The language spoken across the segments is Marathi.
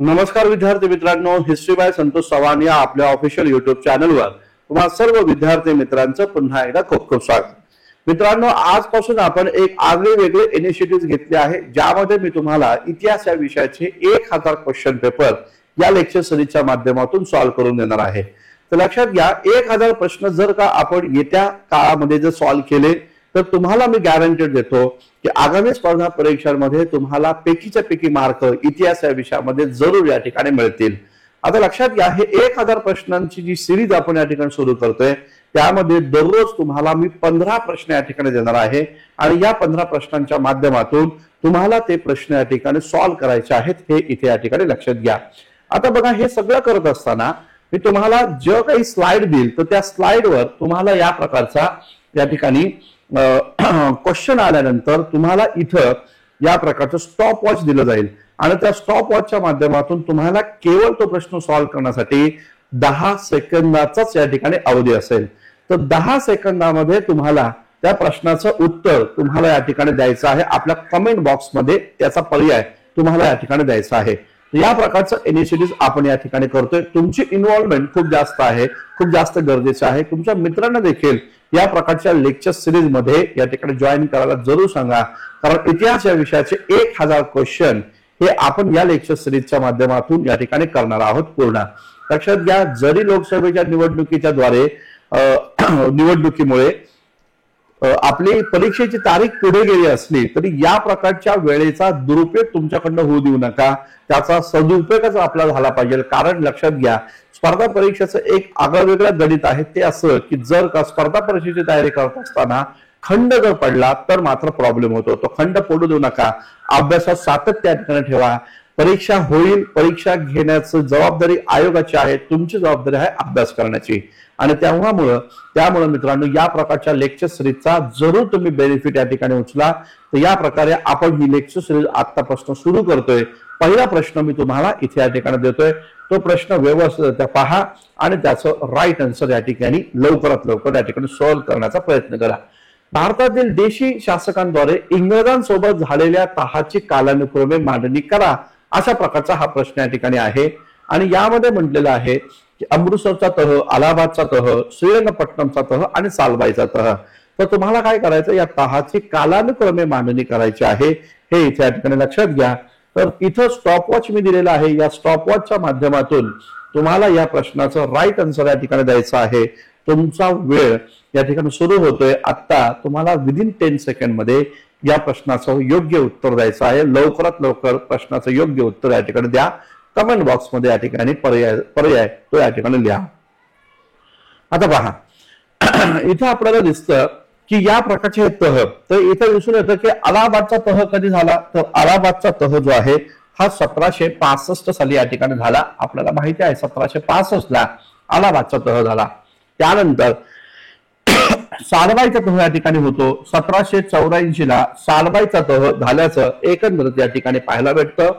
नमस्कार विद्यार्थी मित्रांनो, हिस्ट्री बाय संतोष चव्हाण या आपल्या ऑफिशियल युट्यूब चॅनलवर तुम्हा सर्व विद्यार्थी मित्रांचं पुन्हा एकदा खूप खूप स्वागत. मित्रांनो, आजपासून आपण एक आगळे वेगळे इनिशिएटिव्ह घेतले आहे, ज्यामध्ये मी तुम्हाला इतिहास या विषयाचे 1000 क्वेश्चन पेपर या लेक्चर सिरीजच्या माध्यमातून सॉल्व्ह करून देणार आहे. तर लक्षात घ्या, 1000 प्रश्न जर का आपण येत्या काळामध्ये जर सॉल्व्ह केले तर तुम्हाला मी गॅरंटेड देतो की आगामी स्पर्धा परीक्षांमध्ये तुम्हाला पैकीच्या पैकी मार्क इतिहास या विषयामध्ये जरूर या ठिकाणी मिळतील. आता लक्षात घ्या, हे 1000 प्रश्नांची जी सिरीज आपण या ठिकाणी सुरू करतोय त्यामध्ये दररोज तुम्हाला मी 15 प्रश्न या ठिकाणी देणार आहे आणि या 15 प्रश्नांच्या माध्यमातून तुम्हाला ते प्रश्न या ठिकाणी सॉल्व्ह करायचे आहेत, हे इथे या ठिकाणी लक्षात घ्या. आता बघा, हे सगळं करत असताना मी तुम्हाला जे काही स्लाइड देईल तर त्या स्लाइडवर तुम्हाला या प्रकारचा या ठिकाणी क्वेश्चन आल्यानंतर तुम्हाला इथं या प्रकारचं स्टॉप वॉच दिलं जाईल आणि त्या स्टॉप वॉचच्या माध्यमातून तुम्हाला केवळ तो प्रश्न सॉल्व्ह करण्यासाठी 10 सेकंदाचाच या ठिकाणी अवधी असेल. तर 10 सेकंदामध्ये तुम्हाला त्या प्रश्नाचं उत्तर तुम्हाला या ठिकाणी द्यायचं आहे. आपल्या कमेंट बॉक्समध्ये त्याचा पर्याय तुम्हाला या ठिकाणी द्यायचा आहे. या प्रकारचं इनिशिएटिव्ह आपण या ठिकाणी करतोय. तुमची इन्व्हॉल्वमेंट खूप जास्त आहे, खूप जास्त गरजेचं आहे. तुमच्या मित्रांना देखील या प्रकारच्या लेक्चर सिरीज मध्ये या ठिकाणी जॉईन करायला जरूर सांगा, कारण इतिहास या विषयाचे 1000 क्वेश्चन हे आपण या लेक्चर सिरीजच्या माध्यमातून या ठिकाणी करणार आहोत पूर्ण. लक्षात घ्या, जरी लोकसभेच्या निवडणुकीमुळे आपली परीक्षेची तारीख पुढे गेली असली तरी या प्रकारच्या वेळेचा दुरुपयोग तुमच्याकडनं होऊ देऊ नका. त्याचा सदुपयोगच आपला झाला पाहिजे. कारण लक्षात घ्या, स्पर्धा परीक्षेचं एक आगळं गणित आहे. ते असं की जर का स्पर्धा परीक्षेची तयारी करत असताना खंड जर पडला तर मात्र प्रॉब्लेम होतो. तो खंड पडू देऊ नका. अभ्यासात सातत्य या ठिकाणी ठेवा. परीक्षा होईल, परीक्षा घेण्याची जबाबदारी आयोगाची आहे, तुमची जबाबदारी आहे अभ्यास करण्याची. आणि त्यामुळे मित्रांनो, या प्रकारच्या लेक्चर सिरीजचा जरूर तुम्ही बेनिफिट या ठिकाणी उचला. तर या प्रकारे आपण ही लेक्चर सिरीज आतापासून सुरू करतोय. पहिला प्रश्न मी तुम्हाला इथे या ठिकाणी देतोय. तो प्रश्न व्यवस्थित पहा आणि त्याचं राईट आन्सर या ठिकाणी लवकरात लवकर या ठिकाणी सॉल्व्ह करण्याचा प्रयत्न करा. भारतातील देशी शासकांद्वारे इंग्रजांसोबत झालेल्या तहाची कालानुक्रमे मांडणी करा, अशा प्रकारचा हा प्रश्न या ठिकाणी आहे. आणि यामध्ये म्हटलेलं आहे की अमृतसरचा तह, अलाहाबादचा तह, श्रीरंगपट्टणमचा तह आणि सालबाईचा तह. तर तुम्हाला काय करायचं, या तहाची कालानुक्रमे मांडणी करायची आहे, हे इथे या ठिकाणी लक्षात घ्या. तर इथं स्टॉपवॉच मी दिलेला आहे. या स्टॉपवॉचच्या माध्यमातून तुम्हाला या प्रश्नाचं राईट आन्सर या ठिकाणी द्यायचं आहे. तुमचा वेळ या ठिकाणी सुरू होतोय आता. तुम्हाला विदिन 10 सेकंड मध्ये या प्रश्नाचं योग्य उत्तर द्यायचं आहे. लवकरात लवकर प्रश्नाचं योग्य उत्तर या ठिकाणी द्या. कमेंट बॉक्स मध्ये या ठिकाणी पर्याय तो या ठिकाणी लिहा. आता पहा, इथं आपल्याला दिसतं की या प्रकारचे तह, तर इथं दिसून येतं की अलाहाबादचा तह कधी झाला, तर अलाहाबादचा तह जो आहे हा 1765 साली या ठिकाणी झाला. आपल्याला माहिती आहे 1765 ला अलाहाबादचा तह झाला. त्यानंतर सालबाईचा तह या ठिकाणी होतो. 1784 ला सालबाईचा तह झाल्याचं एकंदरीत या ठिकाणी पाहायला भेटतं.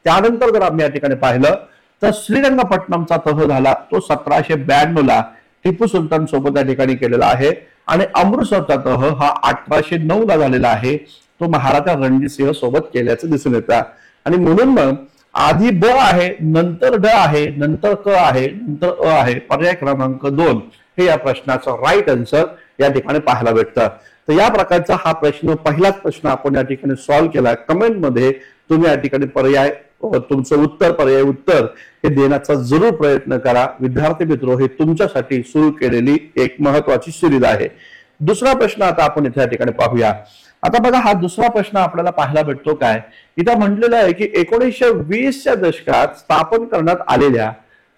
त्यानंतर जर आम्ही या ठिकाणी पाहिलं तर श्रीरंगपट्टणमचा तह झाला, तो 1792 ला टिपू सुलतान सोबत या ठिकाणी केलेला आहे. आणि अमृतसरचा तह हा 1809 ला झालेला आहे, तो महाराजा रणजित सिंह सोबत केल्याचं दिसून येतं. आणि म्हणून मग आधी ब आहे, नंतर ड आहे, नंतर क आहे, नंतर अ आहे. पर्याय क्रमांक 2 हे या प्रश्नाचं राईट आन्सर या ठिकाणी पाहायला भेटतं. तर या प्रकारचा हा प्रश्न, पहिलाच प्रश्न आपण या ठिकाणी सॉल्व्ह केला. कमेंट मध्ये तुम्ही या ठिकाणी तुमचं पर्याय उत्तर हे देण्याचा जरूर प्रयत्न करा. विद्यार्थी मित्र, हे तुमच्यासाठी सुरू केलेली एक महत्वाची सिरीज आहे. दुसरा प्रश्न आता आपण इथे या ठिकाणी पाहूया. आता बघा, हा दुसरा प्रश्न आपल्याला पाहायला भेटतो काय, इथं म्हटलेलं आहे की 1920च्या दशकात स्थापन करण्यात आलेल्या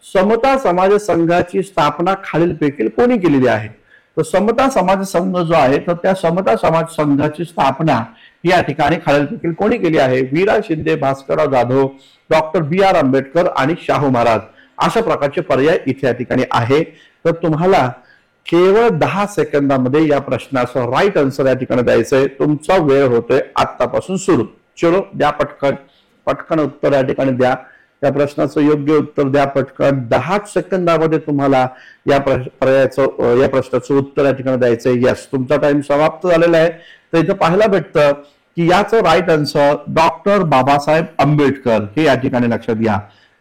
समता समाज संघाची स्थापना खालीलपैकी कोणी केलेली आहे. तर समता समाज संघ जो आहे, तर त्या समता समाज संघाची स्थापना या ठिकाणी खालीलपैकी कोणी केली आहे. वीरा शिंदे, भास्करराव जाधव, डॉक्टर BR आंबेडकर आणि शाहू महाराज, अशा प्रकारचे पर्याय इथे या ठिकाणी आहे. तर तुम्हाला केवळ 10 सेकंदामध्ये या प्रश्नाचं राईट आन्सर या ठिकाणी द्यायचंय. तुमचा वेळ होतोय आतापासून सुरू. चलो द्या, पटकन उत्तर या ठिकाणी द्या. त्या प्रश्नाचं योग्य उत्तर द्या पटकन. 10 सेकंदामध्ये तुम्हाला या प्रश्नाचं उत्तर या ठिकाणी द्यायचंय. यस, तुमचा टाइम समाप्त झालेला आहे. तर इथं पाहायला भेटतं की याचं right answer doctor Babasaheb Ambedkar हे या ठिकाणी लक्षात घ्या.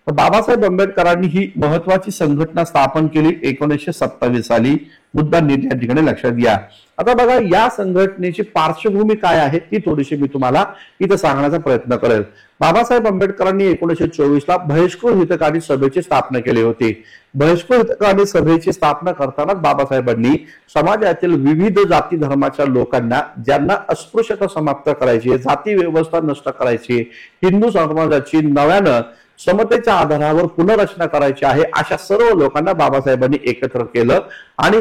तर बाबासाहेब आंबेडकरांनी ही महत्वाची संघटना स्थापन केली 1927 साली. मुद्दा नीट या ठिकाणी लक्षात घ्या. आता बघा या संघटनेची पार्श्वभूमी काय आहे ती थोडीशी मी तुम्हाला इथं सांगण्याचा प्रयत्न करेल. बाबासाहेब आंबेडकरांनी 1924 ला बहिष्कृत हितकारी सभेची स्थापना केली होती. बहिष्कृत हितकारी सभेची स्थापना करतानाच बाबासाहेबांनी समाजातील विविध जाती धर्माच्या लोकांना ज्यांना अस्पृश्यता समाप्त करायची, जाती व्यवस्था नष्ट करायची, हिंदू समाजाची नव्यानं समतेच्या आधारावर पुनर्रचना करायची आहे, अशा सर्व लोकांना बाबासाहेबांनी एकत्र केलं आणि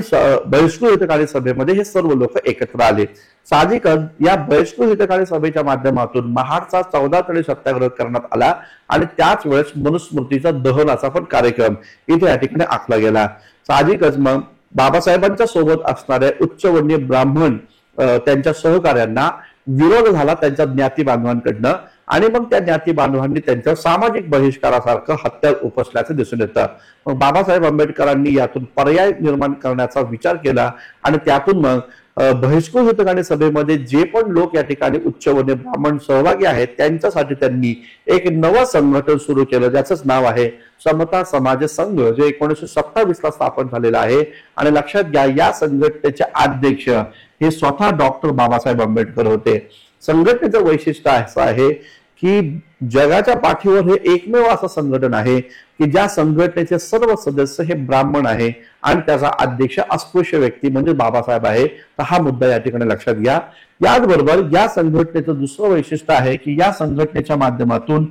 बहिष्कृत हितकारी सभेमध्ये हे सर्व लोक एकत्र आले. साहजिकच या बहिष्कृत हितकारी सभेच्या माध्यमातून महाडचा 14 तळी सत्याग्रह करण्यात आला आणि त्याच वेळेस मनुस्मृतीचा दहनाचा पण कार्यक्रम इथे या ठिकाणी आखला गेला. साहजिकच मग बाबासाहेबांच्या सोबत असणारे उच्चवर्णीय ब्राह्मण त्यांच्या सहकार्यांना विरोध झाला त्यांच्या ज्ञाती बांधवांकडनं आणि मग त्या ज्ञाती बांधवांनी त्यांच्या सामाजिक बहिष्कारासारखं हत्यार उपसल्याचं दिसून येतं. मग बाबासाहेब आंबेडकरांनी यातून पर्याय निर्माण करण्याचा विचार केला आणि त्यातून मग बहिष्कृत हितकारी सभेमध्ये जे पण लोक या ठिकाणी उच्चवर्णीय ब्राह्मण सहभागी आहेत त्यांच्यासाठी त्यांनी एक नवं संघटन सुरू केलं ज्याचंच नाव आहे समता समाज संघ, जे 1927 ला स्थापन झालेलं आहे. आणि लक्षात घ्या या संघटनेचे अध्यक्ष हे स्वतः डॉक्टर बाबासाहेब आंबेडकर होते. संघटनेचं वैशिष्ट्य असं आहे की जगाच्या पाठीवर हे एकमेव असं संघटन आहे की ज्या संघटनेचे सर्व सदस्य हे ब्राह्मण आहे आणि त्याचा अध्यक्ष अस्पृश्य व्यक्ती म्हणजे बाबासाहेब आहे. तर हा मुद्दा या ठिकाणी लक्षात घ्या. याचबरोबर या संघटनेचं दुसरं वैशिष्ट्य आहे की या संघटनेच्या माध्यमातून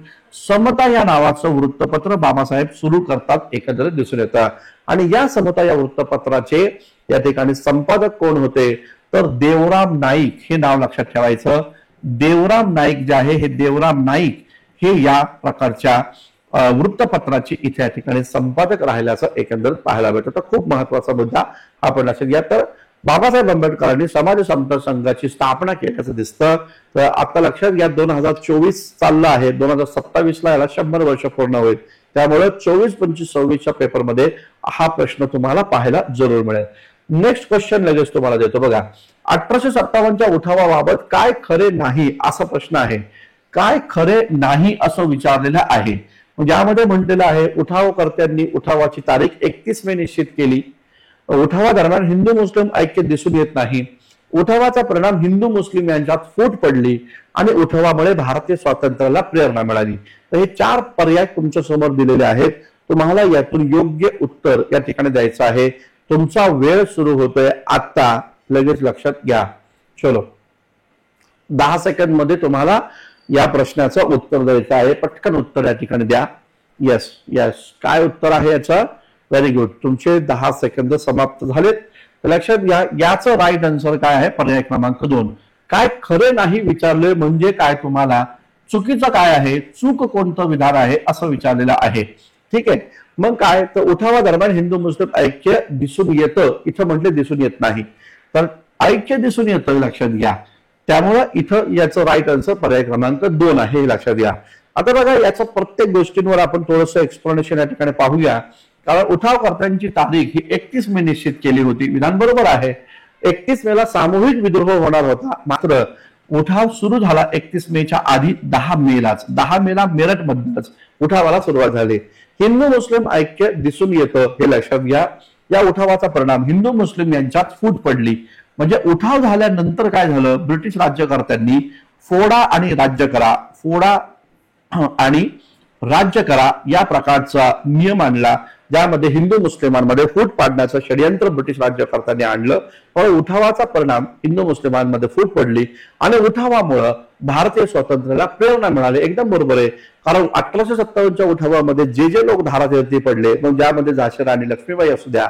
समता या नावाचं वृत्तपत्र बाबासाहेब सुरू करतात एकंदरीत दिसून येतं. आणि या समता या वृत्तपत्राचे या ठिकाणी संपादक कोण होते तर देवराम नाईक हे नाव लक्षात ठेवायचं. देवराम नाईक जे आहे हे देवराम नाईक हे या प्रकारच्या वृत्तपत्राचे इथे या ठिकाणी संपादक राहिल्याचं एकंदरीत पाहायला भेटतं. तर खूप महत्वाचा मुद्दा आपण लक्षात घ्या. तर बाबासाहेब आंबेडकरांनी समाज समता संघाची स्थापना केल्याचं दिसतं. तर आता लक्षात घ्या 2024 चाललं आहे, 2027 ला याला 100 वर्ष पूर्ण होईल. त्यामुळे 24, 25, 26च्या पेपरमध्ये हा प्रश्न तुम्हाला पाहायला जरूर मिळेल. नेक्स्ट क्वेश्चन लगेच तुम्हाला देतो बघा. 1857च्या उठावाबाबत काय खरे नाही असा प्रश्न आहे. काय खरे नाही असं विचारलेलं आहे. ज्यामध्ये म्हटलेलं आहे उठावकर्त्यांनी उठावाची तारीख 31 मे निश्चित केली. उठावा दरम्यान हिंदू मुस्लिम ऐक्य दिसून येत नाही. उठावाचा परिणाम हिंदू मुस्लिम यांच्यात फूट पडली आणि उठावामुळे भारतीय स्वातंत्र्याला प्रेरणा मिळाली. तर हे 4 पर्याय तुमच्या समोर दिलेले आहेत. तुम्हाला यातून योग्य उत्तर या ठिकाणी द्यायचं आहे. तुमचा वेळ सुरू होतोय आता, लगेच लक्षात घ्या. चलो 10 सेकंड मध्ये तुम्हाला या प्रश्नाचं उत्तर द्यायचं आहे. पटकन उत्तर या ठिकाणी द्या. यस यस, काय उत्तर आहे याचं? Very good. तुमचे 10 सेकंद समाप्त झालेत. लक्षात घ्या याचं राईट आन्सर काय आहे? पर्याय क्रमांक 2. काय खरे नाही विचारले म्हणजे काय तुम्हाला चुकीचं काय आहे, चूक कोणतं विधान आहे असं विचारलेलं आहे. ठीक आहे. मग काय तर उठावा दरम्यान हिंदू मुस्लिम ऐक्य दिसून येतं, इथं म्हटले दिसून येत नाही. तर ऐक्य दिसून येतं लक्षात घ्या. त्यामुळं इथं याचं राईट आन्सर पर्याय क्रमांक 2 आहे हे लक्षात घ्या. आता बघा याच्या प्रत्येक गोष्टींवर आपण थोडंसं एक्सप्लेनेशन या ठिकाणी पाहूया. कारण उठावकर्त्यांची तारीख ही 31 मे निश्चित केली होती. विधान बरोबर आहे. 31 मेला सामूहिक विद्रोह होणार होता. मात्र उठाव सुरू झाला 31 मेच्या आधी 10 मेलाच. 10 मेला मेरठ मध्येच उठावाला सुरुवात झाली. हिंदू मुस्लिम ऐक्य दिसून येतं हे लक्षात घ्या. या उठावाचा परिणाम हिंदू मुस्लिम यांच्यात फूट पडली. म्हणजे उठाव झाल्यानंतर काय झालं, ब्रिटिश राज्यकर्त्यांनी फोडा आणि राज्य करा, फोडा आणि राज्य करा या प्रकारचा नियम आणला, ज्यामध्ये हिंदू मुस्लिमांमध्ये फूट पाडण्याचं षडयंत्र ब्रिटिश राज्यकर्त्यांनी आणलं. पण उठावाचा परिणाम हिंदू मुस्लिमांमध्ये फूट पडली आणि उठावामुळे भारतीय स्वातंत्र्याला प्रेरणा मिळाली. एकदम बरोबर आहे. कारण 1857च्या उठावामध्ये जे जे लोक धारातीर्थी पडले, मग ज्यामध्ये झाशी राणी लक्ष्मीबाई असू द्या,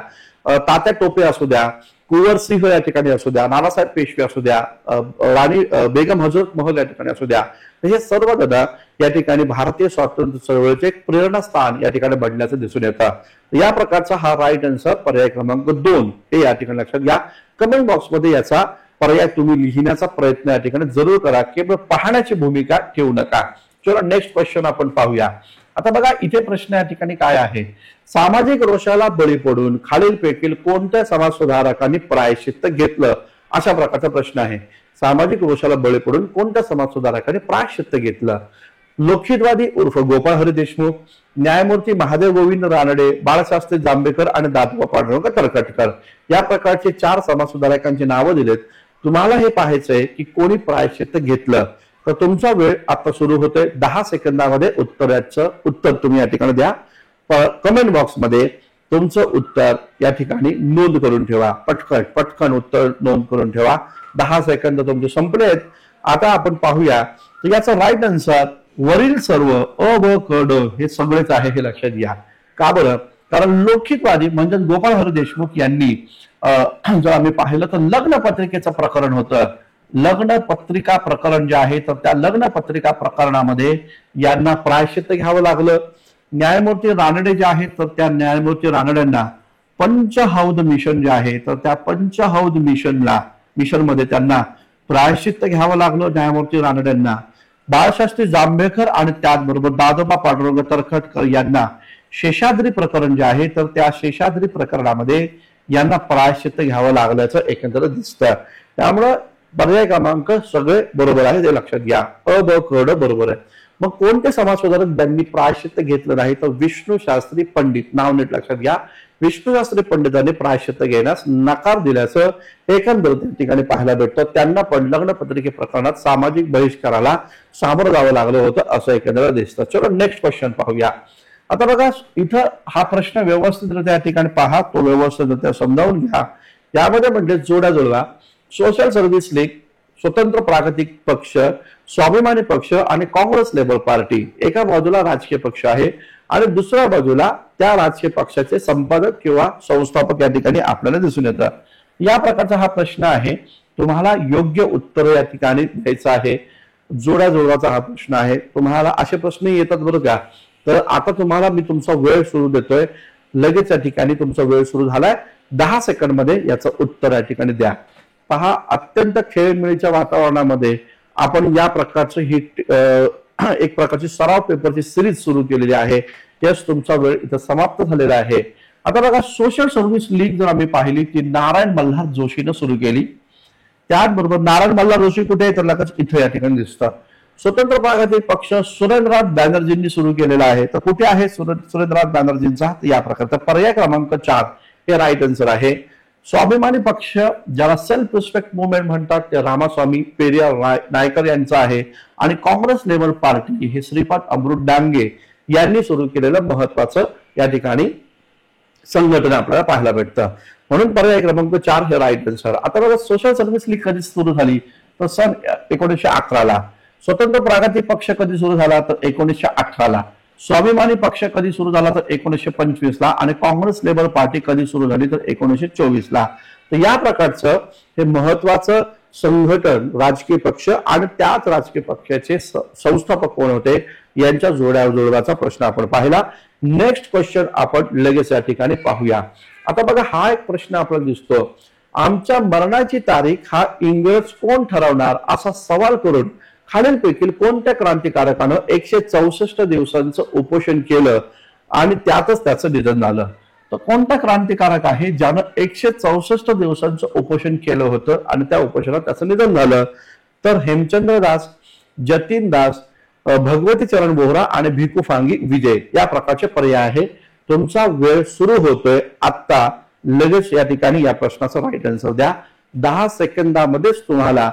तात्या टोपे असू द्या, कुंवर सिंह या ठिकाणी असू द्या, नानासाहेब पेशवे असू द्या, राणी बेगम हजरत महल या ठिकाणी असू द्या, हे सर्व गदा या ठिकाणी भारतीय स्वातंत्र्य चळवळीचे एक प्रेरणास्थान या ठिकाणी बनल्याचं दिसून येतं. या प्रकारचा हा राईट आन्सर पर्याय क्रमांक 2 हे या ठिकाणी लक्षात घ्या. कमेंट बॉक्समध्ये याचा पर्याय तुम्ही लिहिण्याचा प्रयत्न या ठिकाणी जरूर करा, केवळ पाहण्याची भूमिका ठेवू नका. चला नेक्स्ट क्वेश्चन आपण पाहूया. आता बघा इथे प्रश्न या ठिकाणी काय आहे, सामाजिक रोषाला बळी पडून खालीलपैकी कोणत्या समाज सुधारकांनी प्रायश्चित्त घेतलं, अशा प्रकारचा प्रश्न आहे. सामाजिक रोषाला बळी पडून कोणत्या समाज सुधारकांनी प्रायश्चित्त घेतलं. लोकहितवादी उर्फ गोपाळ हरी देशमुख, न्यायमूर्ती महादेव गोविंद रानडे, बाळशास्त्री जांभेकर आणि दादोबा पांडुरंग तरखडकर या प्रकारचे 4 समाजसुधारकांची नावं दिलेत. तुम्हाला हे पाहायचंय की कोणी प्रायश्चित्त घेतलं. तर तुमचा वेळ आता सुरू होतोय. 10 सेकंदामध्ये उत्तर तुम्ही या ठिकाणी द्या. कमेंट बॉक्समध्ये तुमचं उत्तर या ठिकाणी नोंद करून ठेवा. पटकन उत्तर नोंद करून ठेवा. 10 सेकंद तुमचे संपले आहेत. आता आपण पाहूया याचा राईट आन्सर वरील सर्व अ ब क ड हे सगळेच आहे हे लक्षात घ्या. का बरं? कारण लोकहितवादी म्हणजे गोपाळ हरी देशमुख यांनी जर आम्ही पाहिलं तर लग्न पत्रिकेचं प्रकरण होतं. लग्न पत्रिका प्रकरण जे आहे तर त्या लग्न पत्रिका प्रकरणामध्ये यांना प्रायश्चित्त घ्यावं लागलं. न्यायमूर्ती रानडे जे आहेत तर त्या न्यायमूर्ती रानडेंना पंचहौद मिशन जे आहे तर त्या पंचहौद मिशन मध्ये त्यांना प्रायश्चित्त घ्यावं लागलं न्यायमूर्ती रानडेंना. बाळशास्त्री जांभेकर आणि त्याचबरोबर दादोबा पांडुरंग तरखडकर यांना शेषाद्री प्रकरण जे आहे तर त्या शेषाद्री प्रकरणामध्ये यांना प्रायश्चित्त घ्यावं लागल्याचं एकंदर दिसतं. त्यामुळं पर्याय क्रमांक सगळे बरोबर आहे ते लक्षात घ्या. अ ब क ड बरोबर आहे. मग कोणते समाजसुधारक त्यांनी प्रायश्चित्त घेतलं नाही तर विष्णू शास्त्री पंडित. नाव नीट लक्षात घ्या. विष्णू शास्त्री पंडितांनी प्रायश्चित्त घेण्यास नकार दिल्याचं एकंदर त्या ठिकाणी पाहायला भेटतं. त्यांना पण लग्न पत्रिके प्रकरणात सामाजिक बहिष्काराला सामोरं जावं लागलं होतं असं एकंदर दिसतं. चलो नेक्स्ट क्वेश्चन पाहूया. आता बघा इथं हा प्रश्न व्यवस्थितरित्या या ठिकाणी पहा, तो व्यवस्थितरित्या समजावून घ्या. यामध्ये म्हणजे जोड्या जुळवा. सोशल सर्व्हिस लीग, स्वतंत्र प्रागतिक पक्ष, स्वाभिमानी पक्ष आणि काँग्रेस लेबर पार्टी एका बाजूला राजकीय पक्ष आहे आणि दुसऱ्या बाजूला त्या राजकीय पक्षाचे संपादक किंवा संस्थापक या ठिकाणी आपल्याला दिसून येतं. या प्रकारचा हा प्रश्न आहे. तुम्हाला योग्य उत्तर या ठिकाणी द्यायचं आहे. जोड्या जुळवाचा हा प्रश्न आहे. तुम्हाला असे प्रश्न येतात बरं का. तर आता तुम्हाला मी तुमचा वेळ सुरू देतोय. लगेच या ठिकाणी तुमचा वेळ सुरू झालाय. 10 सेकंड मध्ये याचं उत्तर या ठिकाणी द्या. पहा, अत्यंत खेळीमेळीच्या वातावरणामध्ये आपण या प्रकारचं ही एक प्रकारची सराव पेपरची सिरीज सुरू केलेली आहे. तेच तुमचा वेळ इथं समाप्त झालेला आहे. आता बघा सोशल सर्व्हिस लीग जर आम्ही पाहिली ती नारायण मल्हार जोशीनं सुरू केली. त्याचबरोबर नारायण मल्हार जोशी कुठे आहे तर लगेच इथं या ठिकाणी दिसतं. स्वतंत्र प्रागतिक पक्ष सुरेंद्रनाथ बॅनर्जींनी सुरू केलेला आहे. तर कुठे आहे सुरेंद्रनाथ बॅनर्जींचा? या प्रकारचा पर्याय क्रमांक 4 हे राईट आन्सर आहे. स्वाभिमानी पक्ष ज्याला सेल्फ रिस्पेक्ट मुवमेंट म्हणतात ते रामास्वामी पेरियार नायकर यांचा आहे आणि काँग्रेस लेबर पार्टी हे श्रीपाद अमृत डांगे यांनी सुरू केलेलं महत्वाचं या ठिकाणी संघटना आपल्याला पाहायला भेटतं. म्हणून पर्याय क्रमांक 4 हे राईट आन्सर. आता बघा सोशल सर्व्हिस लीग कधी सुरू झाली तर सन 1911 ला. स्वतंत्र प्रागतिक पक्ष कधी सुरू झाला तर 1918 ला. स्वाभिमानी पक्ष कधी सुरू झाला तर 1925 ला आणि काँग्रेस लेबर पार्टी कधी सुरू झाली तर 1924 ला. तर या प्रकारचं हे महत्वाचं संघटन राजकीय पक्ष आणि त्याच राजकीय पक्षाचे संस्थापक कोण होते यांच्या जोड्या जुळवाचा प्रश्न आपण पाहिला. नेक्स्ट क्वेश्चन आपण लगेच या ठिकाणी पाहूया. आता बघा हा एक प्रश्न आपल्याला दिसतो. आमच्या मरणाची तारीख हा इंग्रज कोण ठरवणार असा सवाल करून खालीलपैकी कोणत्या क्रांतिकारकानं 164 दिवसांचं उपोषण केलं आणि त्यातच त्याचं निधन झालं. तर कोणता क्रांतिकारक आहे ज्यानं 164 दिवसांचं उपोषण केलं होतं आणि त्या उपोषणात त्याचं निधन झालं? तर हेमचंद्र दास, जतीन दास, भगवती चरण बोहरा आणि भिकू फांगी विजय या प्रकारचे पर्याय आहे. तुमचा वेळ सुरू होतोय आता. लगेच या ठिकाणी या प्रश्नाचा राईट आन्सर द्या. 10 सेकंदामध्येच तुम्हाला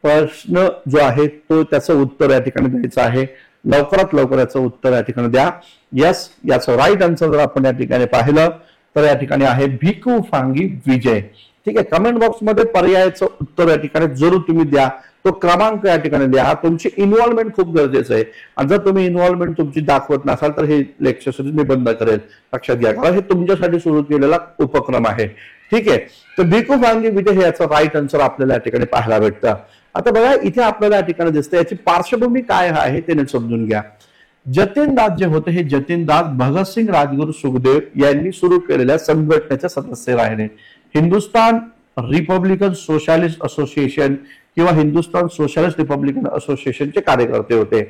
प्रश्न जो आहे तो त्याचं उत्तर या ठिकाणी द्यायचं आहे. लवकरात लवकर याचं उत्तर या ठिकाणी द्या. यस, याचं राईट आन्सर जर आपण या ठिकाणी पाहिलं तर या ठिकाणी आहे भिकू फांगी विजय. ठीक आहे. कमेंट बॉक्स मध्ये पर्यायाचं उत्तर या ठिकाणी जरूर तुम्ही द्या. तो क्रमांक या ठिकाणी द्या. तुमची इन्व्हॉल्वमेंट खूप गरजेचं आहे आणि जर तुम्ही इन्व्हॉल्वमेंट तुमची दाखवत नसाल तर हे लेक्चर मी बंद करेल. लक्षात घ्या, कारण हे तुमच्यासाठी सुरू केलेला उपक्रम आहे. ठीक आहे. तर भिकू फांगी विजय हे याचं राईट आन्सर आपल्याला या ठिकाणी पाहायला भेटतं. आता बघा इथे आपल्याला या ठिकाणी दिसतं याची पार्श्वभूमी काय आहे ते नीट समजून घ्या. जतीन दास जे होते हे जतीन दास भगतसिंग राजगुरू सुखदेव यांनी सुरू केलेल्या संघटनेचे सदस्य राहिले. हिंदुस्थान रिपब्लिकन सोशलिस्ट असोसिएशन किंवा हिंदुस्थान सोशलिस्ट रिपब्लिकन असोसिएशनचे कार्यकर्ते होते.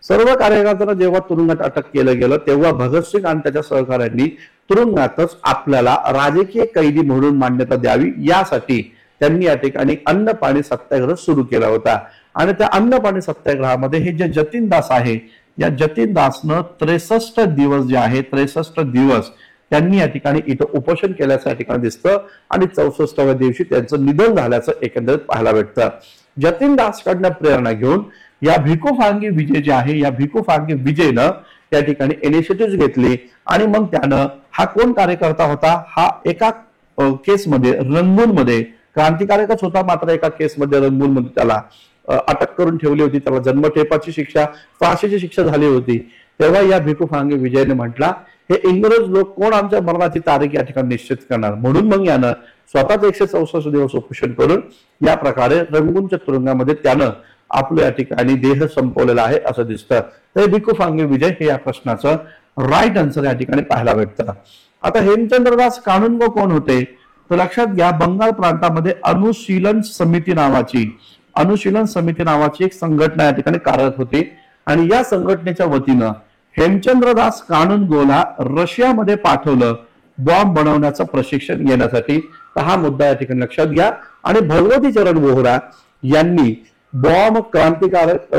सर्व कार्यकर्त्यांना जेव्हा तुरुंगात अटक केलं गेलं तेव्हा भगतसिंग आणि त्याच्या सहकाऱ्यांनी तुरुंगातच आपल्याला राजकीय कैदी म्हणून मान्यता द्यावी यासाठी त्यांनी या ठिकाणी अन्न पाणी सत्याग्रह सुरू केला होता. आणि त्या अन्न पाणी सत्याग्रहामध्ये हे जे जतीन दास आहे या जतीन दासनं 63 दिवस जे आहे 63 दिवस त्यांनी या ठिकाणी इथं उपोषण केल्याचं या ठिकाणी दिसतं आणि 64व्या दिवशी त्यांचं निधन झाल्याचं एकंदरीत पाहायला भेटतं. जतीन दासकडनं प्रेरणा घेऊन या भिकू फांगी विजय जे आहे या भिकू फांगी विजयनं त्या ठिकाणी इनिशिएटिव्ह घेतली आणि मग त्यानं हा कोण कार्यकर्ता होता, हा एका केसमध्ये रंगूनमध्ये क्रांतिकारकच होता, मात्र एका केसमध्ये रंगूनमध्ये त्याला अटक करून ठेवली होती, त्याला जन्मठेपाची शिक्षा, फाशीची शिक्षा झाली होती. तेव्हा या भिकू फांगे विजयने म्हटला हे इंग्रज लोक कोण आमच्या मरणाची तारीख या ठिकाणी निश्चित करणार, म्हणून मग यानं स्वतःच 164 दिवस उपोषण करून या प्रकारे रंगूनच्या तुरुंगामध्ये त्यानं आपलं या ठिकाणी देह संपवलेला आहे असं दिसतं. तर भिकू फांगे विजय हे या प्रश्नाचं राईट आन्सर या ठिकाणी पाहायला भेटतं. आता हेमचंद्रदास कानुनगो कोण होते, तर लक्षात घ्या बंगाल प्रांतामध्ये अनुशीलन समिती नावाची एक संघटना या ठिकाणी कार्यरत होती आणि या संघटनेच्या वतीनं हेमचंद्रदास कानुनगोला रशियामध्ये पाठवलं बॉम्ब बनवण्याचं प्रशिक्षण घेण्यासाठी. तर हा मुद्दा या ठिकाणी लक्षात घ्या. आणि भगवती चरण वोहरा यांनी बॉम्ब क्रांतिकारक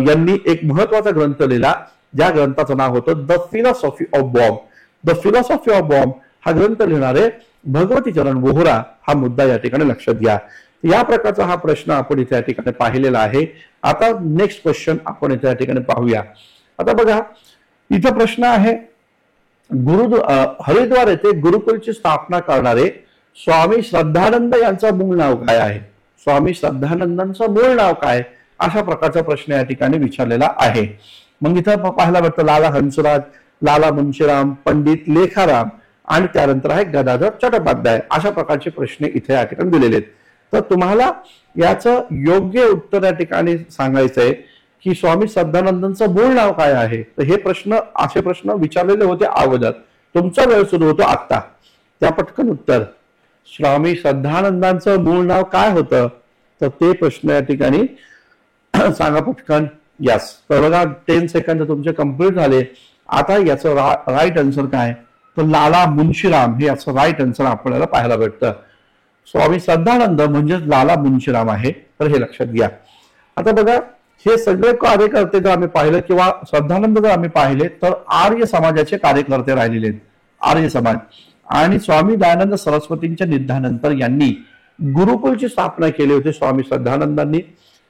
यांनी एक महत्वाचा ग्रंथ लिहिला ज्या ग्रंथाचं नाव होतं the philosophy of bomb. The philosophy of bomb हा ग्रंथ लिहिणारे भगवती चरण वोहरा हा मुद्दा या ठिकाणी लक्षात घ्या. या प्रकारचा हा प्रश्न आपण इथे या ठिकाणी पाहिलेला आहे. आता नेक्स्ट क्वेश्चन आपण इथे या ठिकाणी पाहूया. आता बघा इथं प्रश्न आहे हरिद्वार येथे गुरुकुलची स्थापना करणारे स्वामी श्रद्धानंद यांचं मूळ नाव काय आहे. स्वामी श्रद्धानंदांचं मूळ नाव काय, अशा प्रकारचा प्रश्न या ठिकाणी विचारलेला आहे. मग इथं पाहायला भेटतं लाला हंसराज, लाला मुंशीराम, पंडित लेखाराम आणि त्यानंतर आहे गदाधर चट्टोपाध्याय. अशा प्रकारचे प्रश्न इथे या ठिकाणी दिलेले आहेत. तर तुम्हाला याचं योग्य उत्तर या ठिकाणी सांगायचंय की स्वामी श्रद्धानंदांचं मूळ नाव काय आहे. तर हे प्रश्न असे प्रश्न विचारलेले होते अगोदर, तुमचा वेळ सुरू होतो आता. त्या पटकन उत्तर स्वामी श्रद्धानंदांचं मूळ नाव काय होतं, तर ते प्रश्न या ठिकाणी सांगा पटकन. यस, तर बघा 10 सेकंद तुमचे कंप्लीट झाले. आता याचं राईट आन्सर काय, तर लाला मुंशीराम हे याचं राईट आन्सर आपल्याला पाहायला भेटतं. स्वामी श्रद्धानंद म्हणजे लाला मुंशीराम आहे, तर हे लक्षात घ्या. आता बघा हे सगळे कार्यकर्ते जर आम्ही पाहिलं किंवा श्रद्धानंद जर आम्ही पाहिले तर आर्य समाजाचे कार्यकर्ते राहिलेले आहेत, आर्य समाज. आणि स्वामी दयानंद सरस्वतींच्या निधनानंतर यांनी गुरुकुलची स्थापना केली होती स्वामी श्रद्धानंदांनी.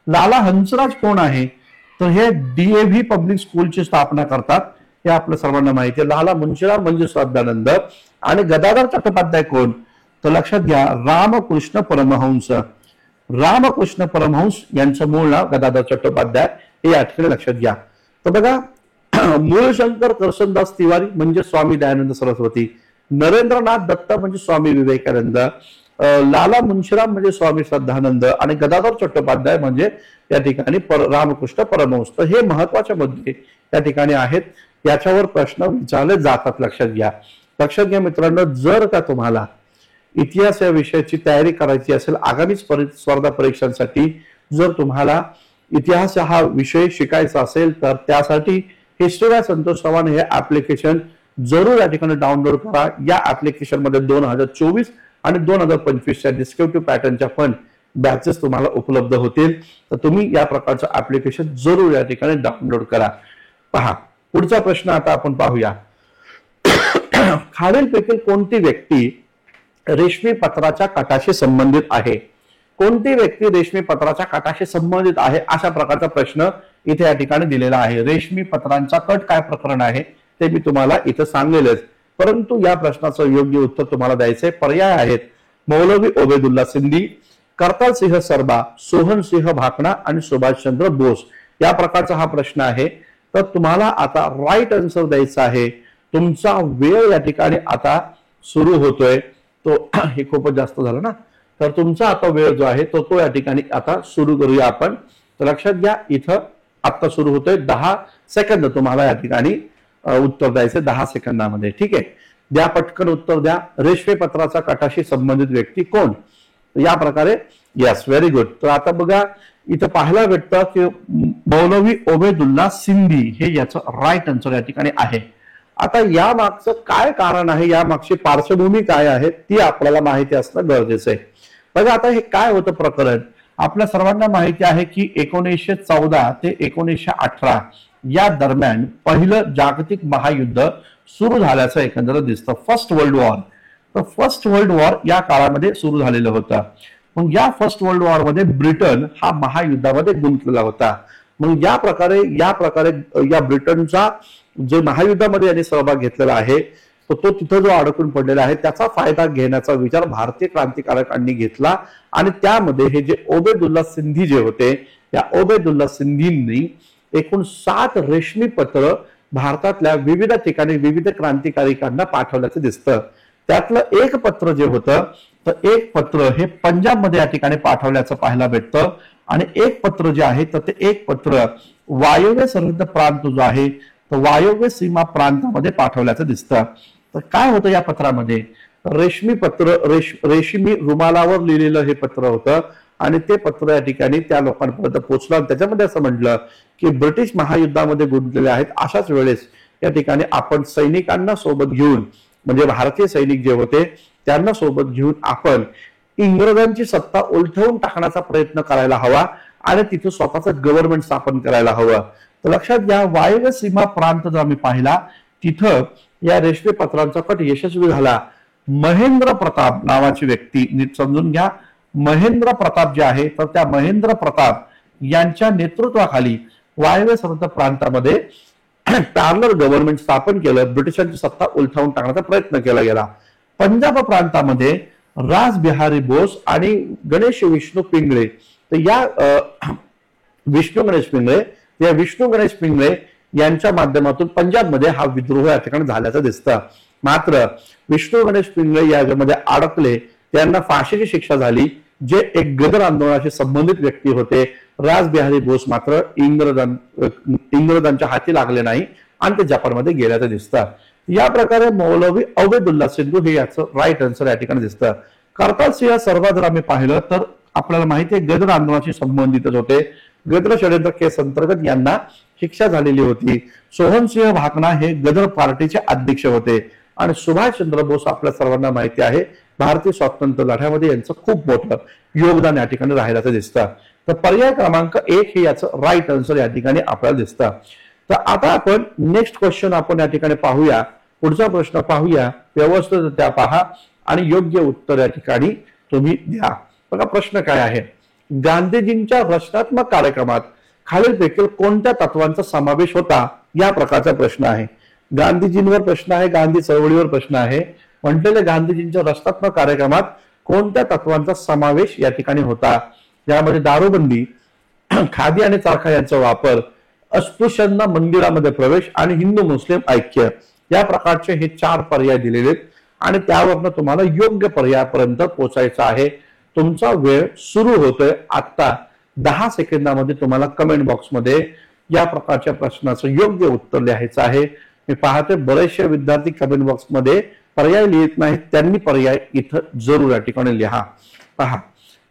लाला हंसराज कोण आहे, तर हे DAV पब्लिक स्कूलची स्थापना करतात, हे आपल्या सर्वांना माहिती आहे. लाला मुंशीराम म्हणजे श्रद्धानंद. आणि गदाधर चट्टोपाध्याय कोण, तर लक्षात घ्या रामकृष्ण परमहंस. रामकृष्ण परमहंस यांचं मूळ नाव गदाधर चट्टोपाध्याय हे या ठिकाणी लक्षात घ्या. तर बघा मूळशंकर करसनदास तिवारी म्हणजे स्वामी दयानंद सरस्वती, नरेंद्रनाथ दत्त म्हणजे स्वामी विवेकानंद, लाला मुंशीराम म्हणजे स्वामी श्रद्धानंद आणि गदाधर चट्टोपाध्याय म्हणजे या ठिकाणी रामकृष्ण परमहंस. तर हे महत्वाच्या मुद्दे या ठिकाणी आहेत, याच्यावर प्रश्न विचारले जातात. लक्षात घ्या मित्रांनो, जर का तुम्हाला इतिहास या विषयाची तयारी करायची असेल आगामी स्पर्धा परीक्षांसाठी, जर तुम्हाला इतिहास हा विषय शिकायचा असेल तर त्यासाठी हिस्ट्री बाय संतोष चव्हाण हे ऍप्लिकेशन जरूर या ठिकाणी डाउनलोड करा. या ऍप्लिकेशन मध्ये 2024 आणि 2025च्या डिस्क्रिप्टिव्ह पॅटर्नच्या पण बॅचेस तुम्हाला उपलब्ध होतील. तर तुम्ही या प्रकारचं ऍप्लिकेशन जरूर या ठिकाणी डाउनलोड करा. पहा पुढचा प्रश्न आता आपण पाहूया. खालीलपैकी कोणती व्यक्ती रेशमी पत्राच्या कटाशी संबंधित आहे. कोणती व्यक्ती रेशमी पत्राच्या कटाशी संबंधित आहे अशा प्रकारचा प्रश्न इथे या ठिकाणी दिलेला आहे. रेशमी पत्रांचा कट काय प्रकरण आहे ते मी तुम्हाला इथं सांगलेलंच, परंतु या प्रश्नाचं योग्य उत्तर तुम्हाला द्यायचंय. पर्याय आहेत मौलवी ओबेदुल्ला सिंधी, करताल सिंह सरबा, सोहन सिंह भाकणा आणि सुभाषचंद्र बोस. या प्रकारचा हा प्रश्न आहे. तर तुम्हाला आता राईट आन्सर द्यायचा आहे. तुमचा वेळ या ठिकाणी आता सुरू होतोय. तो हे खूपच जास्त झालं ना, तर तुमचा आता वेळ जो आहे तो या ठिकाणी आता सुरू करूया आपण. तर लक्षात घ्या इथं आता सुरू होतोय. 10 सेकंद तुम्हाला या ठिकाणी उत्तर द्यायचं 10 सेकंदामध्ये. ठीक आहे, द्या पटकन उत्तर द्या. रेशमी पत्राचा कटाशी संबंधित व्यक्ती कोण, या प्रकारे. Yes, very good. तर आता बघा इथं पाहायला भेटतं की मौलवी ओबेदुल्ला सिंधी हे याचं राईट आन्सर या ठिकाणी आहे. आता या मागचं काय कारण आहे, या मागची पार्श्वभूमी काय आहे ती आपल्याला माहिती असणं गरजेचं आहे. बघा आता हे काय होतं प्रकरण, आपल्या सर्वांना माहिती आहे की 1914 ते 1918 या दरम्यान पहिलं जागतिक महायुद्ध सुरू झाल्याचं एकंदर दिसतं, फर्स्ट वर्ल्ड वॉर. तर फर्स्ट वर्ल्ड वॉर या काळामध्ये सुरू झालेलं होतं. मग या फर्स्ट वर्ल्ड वॉर मध्ये ब्रिटन हा महायुद्धामध्ये गुंतलेला होता. मग या प्रकारे या ब्रिटनचा जो महायुद्धामध्ये यांनी सहभाग घेतलेला आहे तो तिथं जो अडकून पडलेला आहे त्याचा फायदा घेण्याचा विचार भारतीय क्रांतिकारकांनी घेतला. आणि त्यामध्ये हे जे ओबेदुल्ला सिंधी जे होते, त्या ओबेदुल्ला सिंधींनी एकूण 7 रेशमी पत्र भारतातल्या विविध ठिकाणी विविध क्रांतिकारकांना पाठवल्याचं दिसतं. त्यातलं एक पत्र जे होतं, तर एक पत्र हे पंजाबमध्ये या ठिकाणी पाठवल्याचं पाहायला भेटतं. आणि एक पत्र जे आहे तर ते एक पत्र वायव्य सरहद्द प्रांत जो आहे तर वायव्य सीमा प्रांतामध्ये पाठवल्याचं दिसतं. तर काय होतं या पत्रामध्ये, रेशमी पत्र, रेशमी रुमालावर लिहिलेलं हे पत्र होतं. आणि ते पत्र या ठिकाणी त्या लोकांपर्यंत पोहोचलं. त्याच्यामध्ये असं म्हटलं की ब्रिटिश महायुद्धामध्ये गुंतलेले आहेत, अशाच वेळेस या ठिकाणी आपण सैनिकांना सोबत घेऊन, म्हणजे भारतीय सैनिक जे होते त्यांना सोबत घेऊन आपण इंग्रजांची सत्ता उलटवून टाकण्याचा प्रयत्न करायला हवा आणि तिथे स्वतःचं गव्हर्नमेंट स्थापन करायला हवं. तर लक्षात घ्या, वायव्य सीमा प्रांत जर आम्ही पाहिला तिथं या रेशमी पत्रांचा कट यशस्वी झाला. महेंद्र प्रताप नावाची व्यक्ती, नीट समजून घ्या, महेंद्र प्रताप जे आहे तर त्या महेंद्र प्रताप यांच्या नेतृत्वाखाली वायव्य सरहद्द प्रांतामध्ये पॅरलर गव्हर्नमेंट स्थापन केलं. ब्रिटिशांची सत्ता उलथावून टाकण्याचा प्रयत्न केला गेला. पंजाब प्रांतामध्ये रास बिहारी बोस आणि गणेश विष्णू पिंगळे, तर या विष्णू गणेश पिंगळे यांच्या माध्यमातून पंजाबमध्ये हा विद्रोह या ठिकाणी झाल्याचं दिसतं. मात्र विष्णू गणेश पिंगळे यामध्ये अडकले, त्यांना फाशीची शिक्षा झाली. जे एक गदर आंदोलनाशी संबंधित व्यक्ती होते, रास बिहारी बोस मात्र इंग्रजांच्या हाती लागले नाही आणि ते जपानमध्ये गेल्याचं दिसतं. या प्रकारे मौलवी ओबेदुल्ला सिंधू हे याचं राईट आन्सर या ठिकाणी दिसतं. करताल सिंह सरवा जर आम्ही पाहिलं तर आपल्याला माहिती आहे गदर आंदोलनाशी संबंधितच होते. गदर षड्यंत्र केस अंतर्गत यांना शिक्षा झालेली होती. सोहनसिंह भाकना हे गदर पार्टीचे अध्यक्ष होते. आणि सुभाषचंद्र बोस आपल्या सर्वांना माहिती आहे भारतीय स्वातंत्र्य लढ्यामध्ये यांचं खूप मोठं योगदान या ठिकाणी राहिल्याचं दिसतं. तर पर्याय क्रमांक 1 हे याचं राईट आन्सर या ठिकाणी आपल्याला दिसतं. तर आता आपण नेक्स्ट क्वेश्चन आपण या ठिकाणी पाहूया. पुढचा प्रश्न पाहूया, व्यवस्थित त्या पहा आणि योग्य उत्तर या ठिकाणी तुम्ही द्या. बघा प्रश्न काय आहे, गांधीजींच्या रचनात्मक कार्यक्रमात खालीलपैकी कोणत्या तत्वांचा समावेश होता, या प्रकारचा प्रश्न आहे. गांधीजींवर प्रश्न आहे, गांधी चळवळीवर प्रश्न आहे. म्हटलेले गांधीजींच्या रचनात्मक कार्यक्रमात कोणत्या तत्वांचा समावेश या ठिकाणी होता. यामध्ये दारूबंदी, खादी आणि चरखा यांचा वापर, अस्पृश्यांना मंदिरामध्ये प्रवेश आणि हिंदू मुस्लिम ऐक्य, या प्रकारचे हे 4 पर्याय दिलेले आहेत. आणि त्यावरनं तुम्हाला योग्य पर्यायापर्यंत पोहोचायचं आहे. तुमचा वेळ सुरू होतोय आता. 10 सेकंदामध्ये तुम्हाला कमेंट बॉक्समध्ये या प्रकारच्या प्रश्नाचं योग्य उत्तर लिहायचं आहे. मी पाहते बरेचसे विद्यार्थी कमेंट बॉक्समध्ये पर्याय लिहित नाहीत, त्यांनी पर्याय इथं जरूर या ठिकाणी लिहा. पहा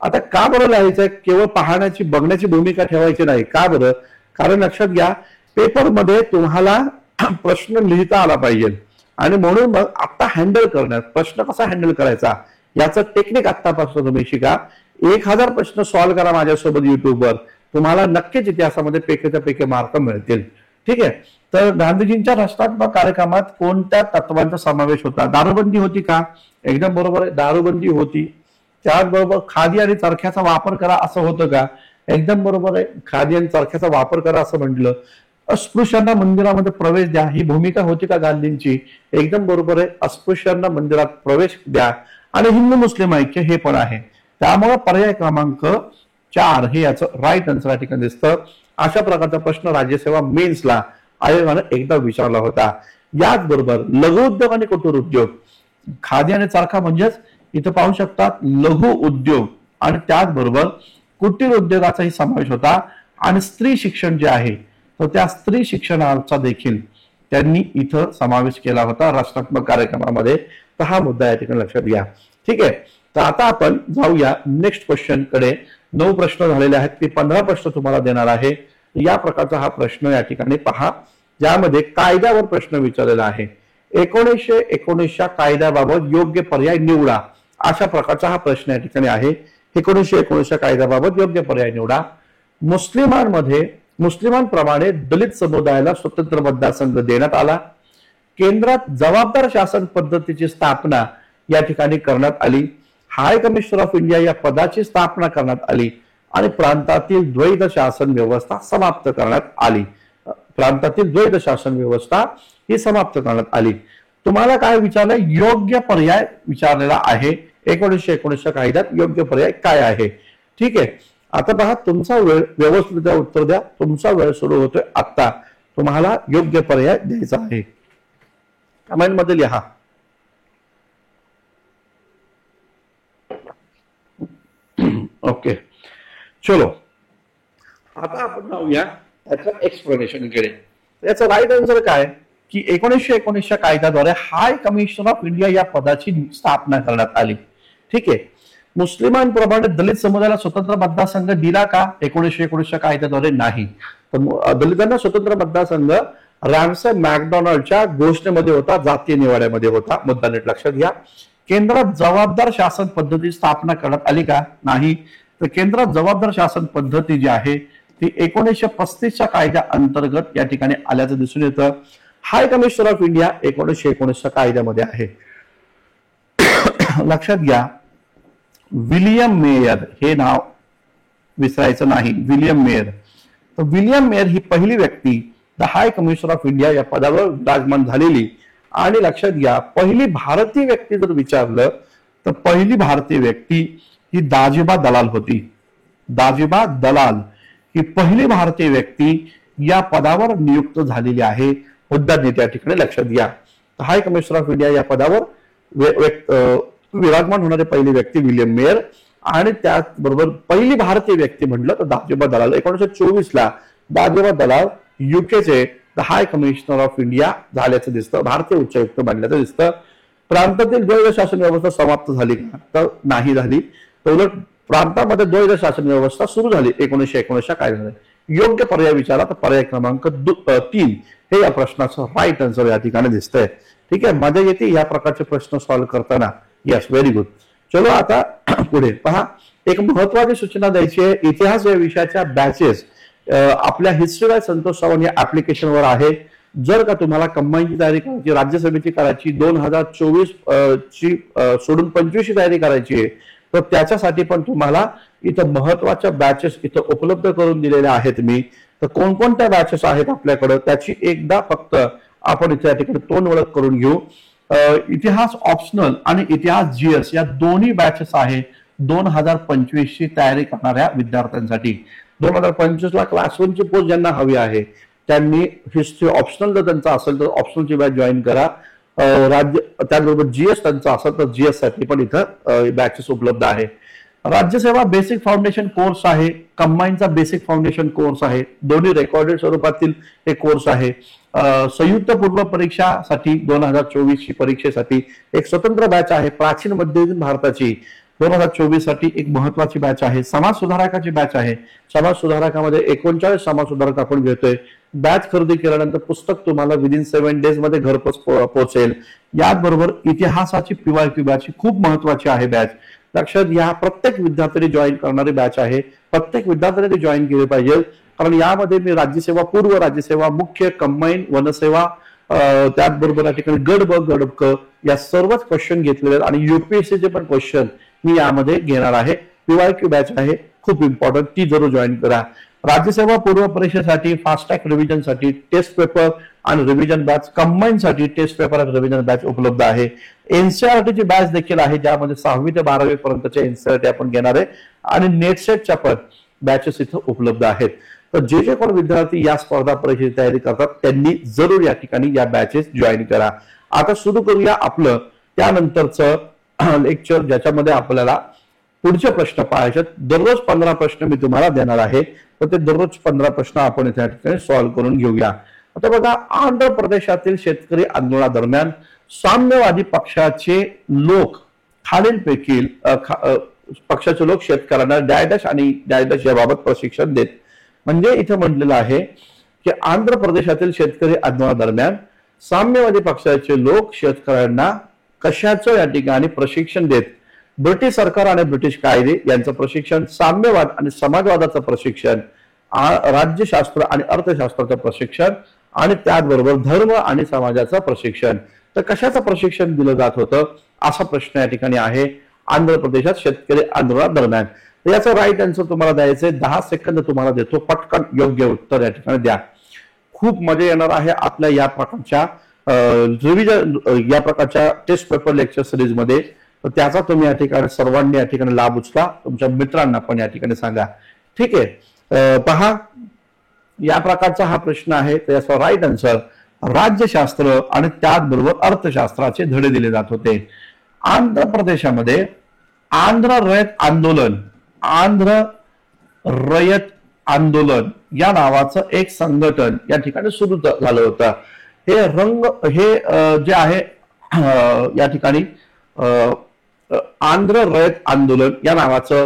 आता का बरं लिहायचंय, केवळ पाहण्याची बघण्याची भूमिका ठेवायची नाही. का बरं, कारण लक्षात घ्या पेपरमध्ये तुम्हाला प्रश्न लिहिता आला पाहिजे. आणि म्हणून मग आता हँडल करण्यात, प्रश्न कसा हँडल करायचा याचं टेक्निक आतापासून तुम्ही शिका. 1000 प्रश्न सॉल्व्ह करा माझ्यासोबत युट्यूबवर, तुम्हाला नक्कीच इतिहासामध्ये पैकीच्या पैकी मार्क मिळतील. ठीक आहे. तर गांधीजींच्या रचनात्मक कार्यक्रमात कोणत्या तत्वांचा समावेश होता. दारूबंदी होती का, एकदम बरोबर आहे, दारूबंदी होती. त्याचबरोबर खादी आणि चरख्याचा वापर करा असं होतं का, एकदम बरोबर आहे, खादी आणि चरख्याचा वापर करा असं म्हटलं. अस्पृश्यांना मंदिरामध्ये प्रवेश द्या ही भूमिका होती का गांधींची, एकदम बरोबर आहे, अस्पृश्यांना मंदिरात प्रवेश द्या. आणि हिंदू मुस्लिम ऐक्य हे पण आहे. त्यामुळे पर्याय क्रमांक 4 हे याचं राईट आन्सर या ठिकाणी दिसतं. अशा प्रकारचा प्रश्न राज्यसेवा मेन्सला आयोगानं एकदा विचारला होता. याचबरोबर लघु उद्योग आणि कुटीर उद्योग, खादी आणि चरखा म्हणजेच इथं पाहू शकतात लघु उद्योग आणि त्याचबरोबर कुटीर उद्योगाचाही समावेश होता. आणि स्त्री शिक्षण जे आहे तर त्या स्त्री शिक्षणाचा देखील त्यांनी इथं समावेश केला होता रचनात्मक कार्यक्रमामध्ये. तर हा मुद्दा या ठिकाणी लक्षात घ्या. ठीक आहे. तर आता आपण जाऊया नेक्स्ट क्वेश्चन कडे. 9 प्रश्न झालेले आहेत, ते 15 प्रश्न तुम्हाला देणार आहे. या प्रकारचा हा प्रश्न या ठिकाणी पहा, ज्यामध्ये कायद्यावर प्रश्न विचारलेला आहे. 1919च्या कायद्याबाबत योग्य पर्याय निवडा, अशा प्रकारचा हा प्रश्न या ठिकाणी आहे. 1919च्या कायद्याबाबत योग्य पर्याय निवडा. मुस्लिमांप्रमाणे दलित समुदायाला स्वतंत्र मतदारसंघ देण्यात आला. केंद्रात जबाबदार शासन पद्धतीची स्थापना या ठिकाणी करण्यात आली. हाय कमिशनर ऑफ इंडिया या पदाची स्थापना करण्यात आली आणि प्रांतातील द्वैध शासन व्यवस्था समाप्त करण्यात आली. प्रांतातील द्वैध शासन व्यवस्था ही समाप्त करण्यात आली. तुम्हाला काय विचारलंय? योग्य पर्याय विचारलेला आहे. 1919च्या कायद्यात योग्य पर्याय काय आहे? ठीक आहे, आता पहा, तुमचा वेळ व्यवस्थित उत्तर द्या. तुमचा वेळ सुरू होतोय आता. तुम्हाला योग्य पर्याय द्यायचा आहे. कमेंट मध्ये लिहा. ओके, चलो आता आपण जाऊया त्याचं एक्सप्लेनेशन कडे. याचं राईट आन्सर काय की 1919च्या कायद्याद्वारे हाय कमिशनर ऑफ इंडिया या पदाची स्थापना करण्यात आली. ठीक आहे, मुस्लिमांप्रमाणे दलित समुदायाला स्वतंत्र मतदारसंघ दिला का? 1919च्या कायद्याद्वारे नाही. तर दलितांना स्वतंत्र मतदारसंघ रॅमसे मॅकडॉनल्डच्या घोषणेमध्ये होता, जातीय निवाड्यामध्ये होता. मुद्दा नीट लक्षात घ्या. केंद्रात जबाबदार शासन पद्धती स्थापना करण्यात आली का? नाही. तर केंद्रात जबाबदार शासन पद्धती जी आहे ती 1935च्या कायद्या अंतर्गत या ठिकाणी आल्याचं दिसून येतं. हाय कमिशनर ऑफ इंडिया 1919च्या कायद्यामध्ये आहे. लक्षात घ्या, विलियम मेयर हे नाव विसरायचं नाही. William mayor. तर विलियम मेयर ही पहिली व्यक्ती the high commissioner of India या पदावर विराजमान झालेली. आणि लक्षात घ्या, पहिली भारतीय व्यक्ती जर विचारलं तर पहिली भारतीय व्यक्ती ही दाजिबा दलाल होती. दाजिबा दलाल ही पहिली भारतीय व्यक्ती या पदावर नियुक्त झालेली आहे. मुद्दा त्या ठिकाणी लक्षात घ्या. हाय कमिशनर ऑफ इंडिया या पदावर विराजमान होणारे पहिली व्यक्ती विलियम मेयर आणि त्याचबरोबर पहिली भारतीय व्यक्ती म्हटलं तर दाजिबा दलाल. 1924ला दाजिबा दलाल युकेचे the high commissioner of India झाल्याचं दिसतं, भारतीय उच्चायुक्त बनल्याचं दिसतं. प्रांतातील द्वैध शासन व्यवस्था समाप्त झाली का? तर नाही झाली. तर उलट प्रांतामध्ये द्वैध शासन व्यवस्था सुरू झाली 1919च्या कायद्याने. योग्य पर्याय विचारा तर पर्याय क्रमांक 3 हे या प्रश्नाचं राईट आन्सर या ठिकाणी दिसतंय. ठीक आहे, मजा येते या प्रकारचे प्रश्न सॉल्व्ह करताना. Yes, very good. चलो आता पुढे पहा, एक महत्वाची सूचना द्यायची आहे. इतिहास या विषयाच्या बॅचेस आपल्या हिस्ट्री बाय संतोष सावंत या ऍप्लिकेशनवर आहे. जर का तुम्हाला कंबाईनची तयारी करायची, राज्यसभेची करायची, 2024 ची सोडून 25 ची तयारी करायची आहे, तर त्याच्यासाठी पण तुम्हाला इथं महत्वाच्या बॅचेस इथं उपलब्ध करून दिलेल्या आहेत मी. तर कोणकोणत्या बॅचेस आहेत आपल्याकडे त्याची एकदा फक्त आपण इथे या ठिकाणी तोंड ओळख करून घेऊ. इतिहास ऑप्शनल आणि इतिहास जीएस या दोन्ही बॅचेस आहे 2025 ची तयारी करणाऱ्या विद्यार्थ्यांसाठी. 2025ला क्लास 1 ची पोस्ट ज्यांना हवी आहे त्यांनी हिस्ट्री ऑप्शनल जर त्यांचा असेल तर ऑप्शनलची बॅच जॉईन करा. त्याचबरोबर जीएस त्यांचा असेल तर जीएस साठी पण इथं बॅचेस उपलब्ध आहे. राज्यसेवा बेसिक फाउंडेशन कोर्स आहे, कंबाईनचा बेसिक फाउंडेशन कोर्स आहे. दोन्ही रेकॉर्डेड स्वरूपातील हे कोर्स आहे. संयुक्त पूर्व परीक्षासाठी 2024 ची परीक्षेसाठी एक स्वतंत्र बॅच आहे. प्राचीन मध्ययुगीन भारताची 2024 साठी एक महत्वाची बॅच आहे. समाज सुधारकाची बॅच आहे. समाज सुधारकामध्ये 39 समाज सुधारक आपण घेतोय. बॅच खरेदी केल्यानंतर पुस्तक तुम्हाला विदिन 7 डेज मध्ये घरपोच पोहोचेल. याचबरोबर इतिहासाची पीवायक्यू बॅच खूप महत्वाची आहे बॅच. लक्षात घ्या, प्रत्येक विद्यार्थ्यांनी जॉईन करणारी बॅच आहे. प्रत्येक विद्यार्थ्यांनी जॉईन केले पाहिजे, कारण यामध्ये मी राज्यसेवा, पूर्व राज्यसेवा, मुख्य, कंबाईन, वनसेवा, त्याचबरोबर या ठिकाणी गड ब गड क या सर्वच क्वेश्चन घेतलेले आहेत आणि युपीएससीचे पण क्वेश्चन मी यामध्ये घेणार आहे. पीवायक्यू बॅच आहे, खूप इम्पॉर्टंट, ती जरूर जॉईन करा. राज्यसेवा पूर्व परीक्षेसाठी फास्ट ट्रॅक रिव्हिजन साठी टेस्ट पेपर आणि रिव्हिजन बॅच, कंबाईन साठी टेस्ट पेपर आणि रिव्हिजन बॅच उपलब्ध आहे. एनसीआरटीची बॅच देखील आहे, ज्यामध्ये 6वी ते 12वी पर्यंतच्या एनसीआरटी आपण घेणार आहे आणि नेटसेटच्या पण बॅचेस इथं उपलब्ध आहेत. तर जे जे कोण विद्यार्थी या स्पर्धा परीक्षेची तयारी करतात त्यांनी जरूर या ठिकाणी या बॅचेस जॉईन करा. आता सुरू करूया आपलं त्यानंतरचं लेक्चर, ज्याच्यामध्ये आपल्याला पुढचे प्रश्न पाहायचे. दररोज 15 प्रश्न मी तुम्हाला देणार आहे, तर ते दररोज 15 प्रश्न आपण त्या ठिकाणी सॉल्व्ह करून घेऊया. आता बघा, आंध्र प्रदेशातील शेतकरी आंदोलनादरम्यान साम्यवादी पक्षाचे लोक खालीलपैकी पक्षाचे लोक शेतकऱ्यांना डॅश आणि डॅश याबाबत प्रशिक्षण देत. म्हणजे इथे म्हटलेलं आहे की आंध्र प्रदेशातील शेतकरी आंदोलनादरम्यान साम्यवादी पक्षाचे लोक शेतकऱ्यांना कशाचं या ठिकाणी प्रशिक्षण देत. ब्रिटिश सरकार आणि ब्रिटिश कायदे यांचं प्रशिक्षण, साम्यवाद आणि समाजवादाचं प्रशिक्षण, राज्यशास्त्र आणि अर्थशास्त्राचं प्रशिक्षण आणि त्याचबरोबर धर्म आणि समाजाचं प्रशिक्षण. तर कशाचं प्रशिक्षण दिलं जात होतं असा प्रश्न या ठिकाणी आहे आंध्र प्रदेशात शेतकरी आंदोलनादरम्यान. तर याचं राईट आन्सर तुम्हाला द्यायचंय. 10 सेकंद तुम्हाला देतो, पटकन योग्य उत्तर या ठिकाणी द्या. खूप मजा येणार आहे आपल्या या प्रकारच्या रिव्हिजन, या प्रकारच्या टेस्ट पेपर लेक्चर सिरीज मध्ये. तर त्याचा तुम्ही या ठिकाणी सर्वांनी या ठिकाणी लाभ उचला, तुमच्या मित्रांना पण या ठिकाणी सांगा. ठीक आहे, पहा या प्रकारचा हा प्रश्न आहे. तर याचा राईट आन्सर राज्यशास्त्र आणि त्याचबरोबर अर्थशास्त्राचे धडे दिले जात होते. आंध्र प्रदेशामध्ये आंध्र रयत आंदोलन या नावाचं एक संघटन या ठिकाणी सुरू झालं होतं. हे जे आहे या ठिकाणी आंध्र रयत आंदोलन या नावाचं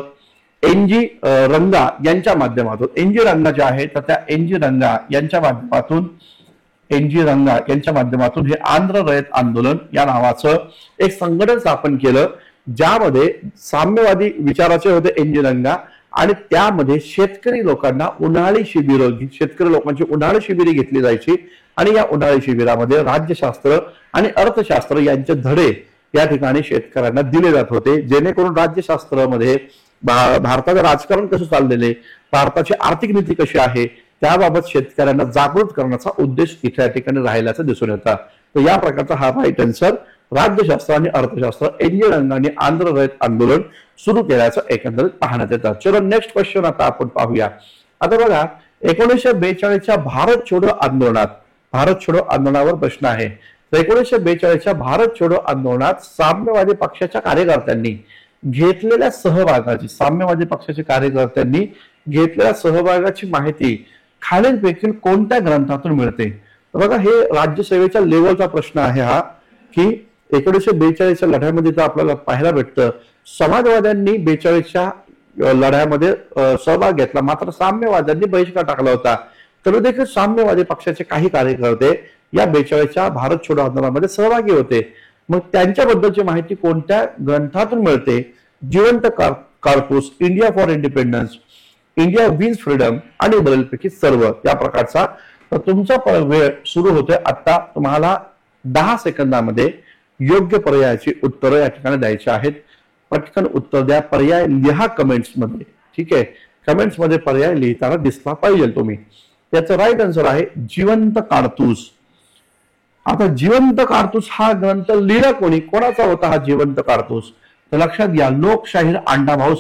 एनजी रंगा यांच्या माध्यमातून, एनजी रंगा जे आहे तर त्या एनजी रंगा यांच्या माध्यमातून हे आंध्र रयत आंदोलन या नावाचं एक संघटन स्थापन केलं, ज्यामध्ये साम्यवादी विचाराचे होते एनजी रंगा. आणि त्यामध्ये शेतकरी लोकांना शेतकरी लोकांची उन्हाळी शिबिरे घेतली जायची आणि या उन्हाळी शिबिरामध्ये राज्यशास्त्र आणि अर्थशास्त्र यांचे धडे या ठिकाणी शेतकऱ्यांना दिले जात होते, जेणेकरून राज्यशास्त्रामध्ये भारताचं राजकारण कसं चाललेले, भारताची आर्थिक नीती कशी आहे त्याबाबत शेतकऱ्यांना जागृत करण्याचा उद्देश इथे या ठिकाणी राहिल्याचं दिसून येतं. तर या प्रकारचा हा राईट आन्सर राज्यशास्त्र आणि अर्थशास्त्र एनजी रंगाने आंध्र रयत आंदोलन सुरू केल्याचं एकंदरीत पाहण्यात येतं. चलो नेक्स्ट क्वेश्चन आता आपण पाहूया. आता बघा 1942च्या भारत छोडो आंदोलनावर प्रश्न आहे. 1942च्या भारत छोडो आंदोलनात साम्यवादी पक्षाच्या कार्यकर्त्यांनी घेतलेल्या सहभागाची माहिती खालीलपैकी कोणत्या ग्रंथातून मिळते. बघा हे राज्यसेवेच्या लेवलचा प्रश्न आहे हा, की 1942च्या लढ्यामध्ये तर आपल्याला पाहायला भेटतं समाजवाद्यांनी 42च्या लढ्यामध्ये सहभाग घेतला, मात्र साम्यवाद्यांनी बहिष्कार टाकला होता. तर देखील साम्यवादी पक्षाचे काही कार्यकर्ते या 42च्या भारत छोडो आंदोलनामध्ये सहभागी होते. मग त्यांच्याबद्दलची माहिती कोणत्या ग्रंथातून मिळते. जिवंत कारतूस, India for independence, India wins freedom आणि वरीलपैकी सर्व या प्रकारचा. तर तुमचा वेळ सुरू होतोय आता. तुम्हाला 10 सेकंदामध्ये योग्य पर्यायाची उत्तरं या ठिकाणी द्यायची आहेत. पटकन उत्तर द्या, पर्याय लिहा कमेंट्स मध्ये. ठीक आहे, कमेंट्स मध्ये पर्याय लिहिताना दिसला पाहिजे तुम्ही. त्याचं राईट आन्सर आहे जिवंत कारतूस. आता जिवंत कारतूस हा ग्रंथ लिहिला कोणाचा होता हा जिवंत कारतूस. तर लक्षात घ्या, लोकशाहीर अण्णाभाऊ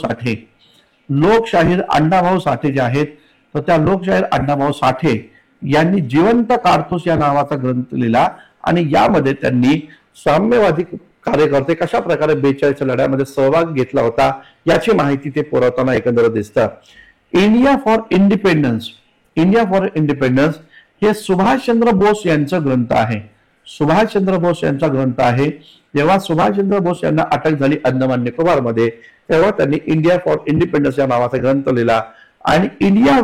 साठे जे आहेत, तर त्या लोकशाहीर अण्णाभाऊ साठे यांनी जिवंत कारतूस या नावाचा ग्रंथ लिहिला आणि यामध्ये त्यांनी साम्यवादी कार्यकर्ते कशा प्रकारे 42च्या लढ्यामध्ये सहभाग घेतला होता याची माहिती ते पुरवताना एकंदरीत दिसतं. इंडिया फॉर इंडिपेंडन्स हे सुभाषचंद्र बोस यांचा ग्रंथ आहे. जेव्हा सुभाषचंद्र बोस यांना अटक झाली अंदमान निकोबार मध्ये, तेव्हा त्यांनी इंडिया फॉर इंडिपेंडन्स या नावाचा ग्रंथ लिहिला. आणि India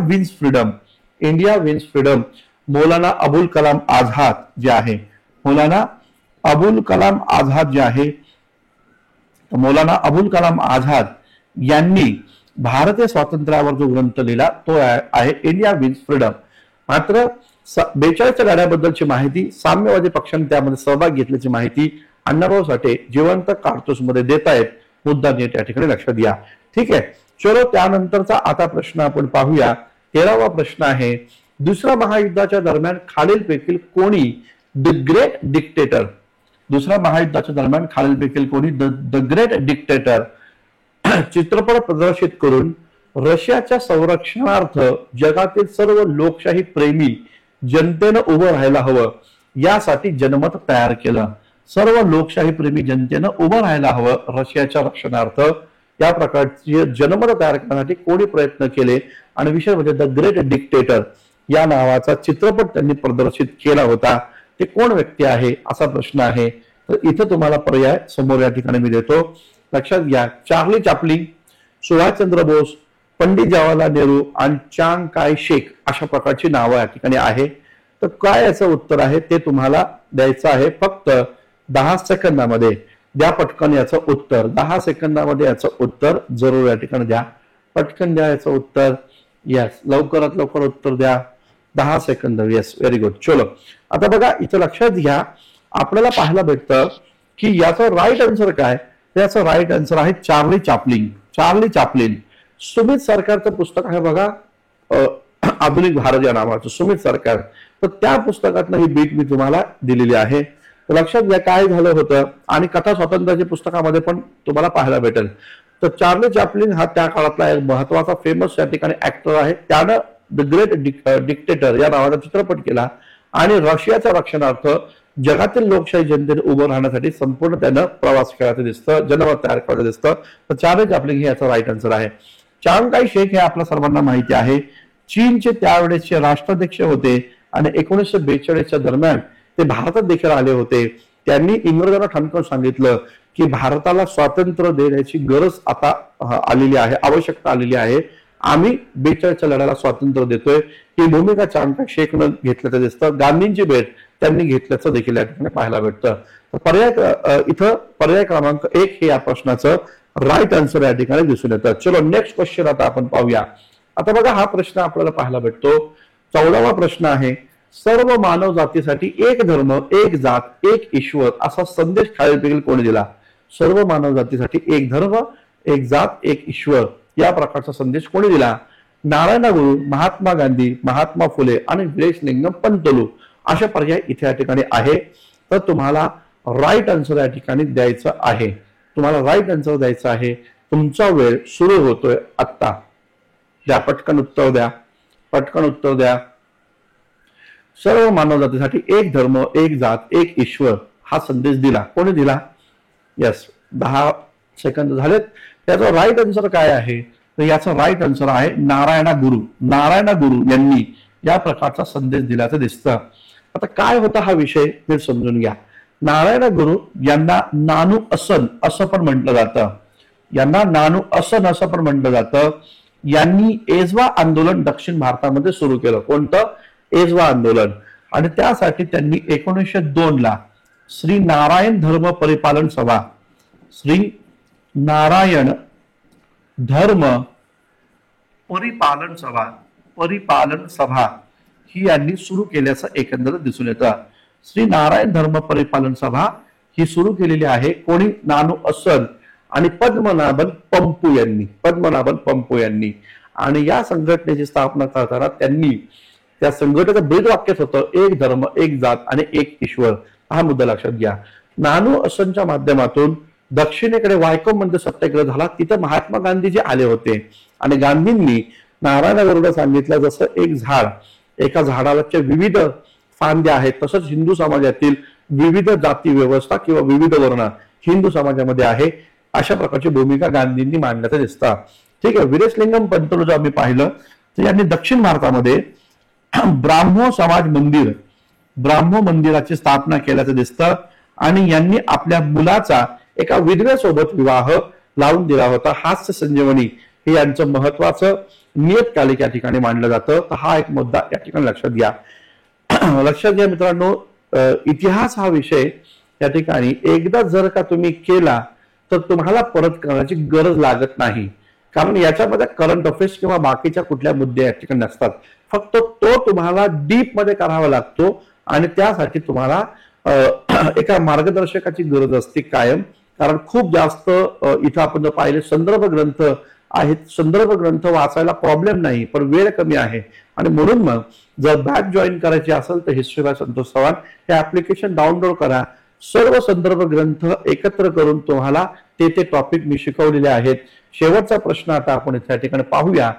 wins freedom Maulana Abul Kalam Azad जे आहे, मौलाना अबुल कलाम आझाद यांनी भारतीय स्वातंत्र्यावर जो ग्रंथ लिहिला तो आहे इंडिया विन्स फ्रीडम. मात्र 42च्या लढ्याबद्दलची माहिती, साम्यवादी पक्षाने त्यामध्ये सहभाग घेतल्याची माहिती अण्णाभाऊ साठे जिवंत कारतूस मध्ये देत आहेत. मुद्दा नीट या ठिकाणी लक्षात घ्या. ठीक आहे, चलो त्यानंतरचा आता प्रश्न आपण पाहूया. 13वा प्रश्न आहे, दुसऱ्या महायुद्धाच्या दरम्यान खालीलपैकी कोणी द ग्रेट डिक्टेटर चित्रपट प्रदर्शित करून रशियाच्या संरक्षणार्थ जगातील सर्व लोकशाही प्रेमी जनतेनं उभं राहायला हवं यासाठी जनमत तयार केलं. सर्व लोकशाही प्रेमी जनतेनं उभं राहायला हवं रशियाच्या रक्षणार्थ या प्रकारचे जनमत तयार करण्यासाठी कोणी प्रयत्न केले. आणि विशेष म्हणजे द ग्रेट डिक्टेटर या नावाचा चित्रपट त्यांनी प्रदर्शित केला होता. ते कोण व्यक्ती आहे असा प्रश्न आहे. तर इथं तुम्हाला पर्याय समोर या ठिकाणी मी देतो. लक्षात घ्या, चार्ली चॅप्लिन, सुभाषचंद्र बोस, पंडित जवाहरलाल नेहरू आणि चांग काय शेख अशा प्रकारची नावं या ठिकाणी आहे. तर काय याचं उत्तर आहे ते तुम्हाला द्यायचं आहे फक्त 10 सेकंदामध्ये. द्या पटकन याचं उत्तर. 10 सेकंदामध्ये याचं उत्तर जरूर या ठिकाणी द्या. पटकन द्या याचं उत्तर. यस, लवकरात लवकर उत्तर द्या. 10 सेकंद. Yes, very good. चलो, आता बघा इथं लक्षात घ्या, आपल्याला पाहायला भेटतं की याचं राईट आन्सर काय. याचं राईट आन्सर आहे Charlie Chaplin. Charlie Chaplin Sumit सरकारचं पुस्तक आहे बघा, आधुनिक भारत या नावाचं, सुमित सरकार. तर त्या पुस्तकातनं ही बीट मी तुम्हाला दिलेली आहे. तर लक्षात घ्या काय झालं होतं. आणि कथा स्वातंत्र्याच्या पुस्तकामध्ये पण तुम्हाला पाहायला भेटेल. तर चार्ली चॅप्लिन हा त्या काळातला एक महत्वाचा फेमस या ठिकाणी ऍक्टर आहे. त्यानं द ग्रेट डिक्टेटर या नावाचा चित्रपट केला आणि रशियाच्या रक्षणार्थ जगातील लोकशाही जनतेने उभं राहण्यासाठी संपूर्ण त्यानं प्रवास करायचं दिसतं, जनमत तयार करायचं दिसतं. तर चार्ली चॅप्लिन हे याचा राईट आन्सर आहे. चांग काई शेक हे आपल्या सर्वांना माहिती आहे, चीनचे त्यावेळेसचे राष्ट्राध्यक्ष होते आणि 1942च्या दरम्यान ते भारतात देखील आले होते. त्यांनी इंग्रजांना ठणकावून सांगितलं की भारताला स्वातंत्र्य देण्याची गरज आता आलेली आहे, आवश्यकता आलेली आहे. आम्ही 42च्या लढ्याला स्वातंत्र्य देतोय. ही भूमिका चांग काई शेकनं घेतल्याचं दिसतं. गांधींची भेट त्यांनी घेतल्याचं देखील या ठिकाणी पाहायला भेटतं. इथं पर्याय क्रमांक 1 हे या प्रश्नाचं राईट आन्सर या ठिकाणी दिसून येतं. चलो, नेक्स्ट क्वेश्चन आता आपण पाहूया. आता बघा हा प्रश्न आपल्याला पाहायला भेटतो. 14वा प्रश्न आहे, सर्व मानव जातीसाठी एक धर्म, एक जात, एक ईश्वर असा संदेश खालीलपैकी कोणी दिला. सर्व मानव जातीसाठी एक धर्म, एक जात, एक ईश्वर या प्रकारचा संदेश कोणी दिला. नारायण गुरु, महात्मा गांधी, महात्मा फुले आणि वीरेशलिंगम पंतलू अशा पर्याय इथे या ठिकाणी आहे. तर तुम्हाला राईट आन्सर या ठिकाणी द्यायचं आहे. तुम्हाला राईट आन्सर द्यायचं आहे. तुमचा वेळ सुरू होतोय आत्ता. द्या पटकन उत्तर द्या, पटकन उत्तर द्या. सर्व मानव जातीसाठी एक धर्म, एक जात, एक ईश्वर हा संदेश दिला. कोणी दिला. यस, 10 सेकंद झालेत. त्याचा राईट आन्सर काय आहे. तर याचा राईट आन्सर आहे नारायण गुरु. नारायण गुरु यांनी या प्रकारचा संदेश दिल्याचं दिसतं. आता काय होता हा विषय नीट समजून घ्या. नारायण गुरु यांना नानू असन असं पण म्हटलं जातं. यांना नानू असन असं पण म्हटलं जातं. यांनी एजवा आंदोलन दक्षिण भारतामध्ये सुरू केलं. कोणतं. एजवा आंदोलन. आणि त्यासाठी त्यांनी 1902 ला श्री नारायण धर्म परिपालन सभा, श्री नारायण धर्म परिपालन सभा ही यांनी सुरू केल्याचं एकंदर दिसून येतं. श्री नारायण धर्म परिपालन सभा ही सुरू केलेली आहे. कोणी. नानू असन आणि पद्मनाभन पंपू यांनी. आणि या संघटनेची स्थापना करताना त्यांनी त्या संघटनेचं ब्रीदवाक्यच होतं एक धर्म, एक जात आणि एक ईश्वर. हा मुद्दा लक्षात घ्या. नानू असनच्या माध्यमातून दक्षिणेकडे वायकोम मध्ये सत्याग्रह झाला. तिथं महात्मा गांधीजी आले होते आणि गांधींनी नारायण गुरुला सांगितलं जसं एक झाड, एका झाडाच्या विविध फांद्या आहेत, तसंच हिंदू समाजातील विविध जाती व्यवस्था किंवा विविध वर्ण हिंदू समाजामध्ये आहे. अशा प्रकारची भूमिका गांधींनी मांडल्याचं दिसतं. ठीक आहे. वीरेशलिंगम पंतलू जर आम्ही पाहिलं तर यांनी दक्षिण भारतामध्ये ब्राह्मो मंदिराची स्थापना केल्याचं दिसतं. आणि यांनी आपल्या मुलाचा एका विधवेसोबत विवाह लावून दिला होता. हास्य संजीवनी हे यांचं महत्वाचं नियतकालिक या ठिकाणी मांडलं जातं. तर हा एक मुद्दा या ठिकाणी लक्षात घ्या. लक्षात घ्या मित्रांनो, इतिहास हा विषय या ठिकाणी एकदा जर का तुम्ही केला तर तुम्हाला परत करण्याची गरज लागत नाही. कारण याच्यामध्ये करंट अफेअर्स किंवा बाकीच्या कुठल्या मुद्दे या ठिकाणी नसतात. फक्त तो तुम्हाला डीप मध्ये करावा लागतो आणि त्यासाठी तुम्हाला एका मार्गदर्शकाची गरज असते कायम. कारण खूप जास्त इथं आपण जर पाहिले संदर्भ ग्रंथ आहेत. संदर्भ ग्रंथ वाचायला प्रॉब्लेम नाही, पण वेळ कमी आहे. आणि म्हणून मग जर बॅच जॉईन करायची असेल तर हिस्ट्री बाय संतोष चव्हाण हे ऍप्लिकेशन डाउनलोड करा. सर्व संदर्भ ग्रंथ एकत्र करून तुम्हाला ते टॉपिक मी शिकवलेले आहेत. शेवटचा प्रश्न आता आपण या ठिकाणी पाहूया.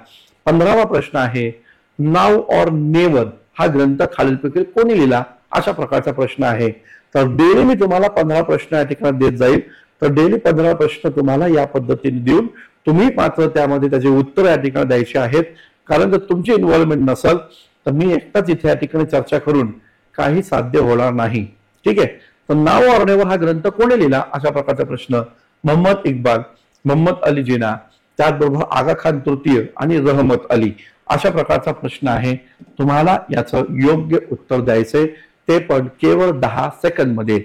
15वा प्रश्न आहे, नाव और नेवर हा ग्रंथ खालीलपैकी कोणी लिहिला अशा प्रकारचा प्रश्न आहे. तर डेली मी तुम्हाला 15 प्रश्न या ठिकाणी देत जाईल. तर डेली 15 प्रश्न तुम्हाला या पद्धतीने देऊन तुम्ही मात्र त्यामध्ये त्याचे उत्तर या ठिकाणी द्यायचे आहेत. कारण जर तुमची इन्व्हॉल्वमेंट नसेल तर मी एकटाच इथे या ठिकाणी चर्चा करून काही साध्य होणार नाही. ठीक आहे. तर नाव और नेवर हा ग्रंथ कोणी लिहिला अशा प्रकारचा प्रश्न. मोहम्मद इक्बाल, मोहम्मद अली जिना, त्याचबरोबर आगा खान तृतीय आणि रहमत अली अशा प्रकारचा प्रश्न आहे. तुम्हाला याचं योग्य उत्तर द्यायचंय, ते पण केवळ 10 सेकंद मध्ये.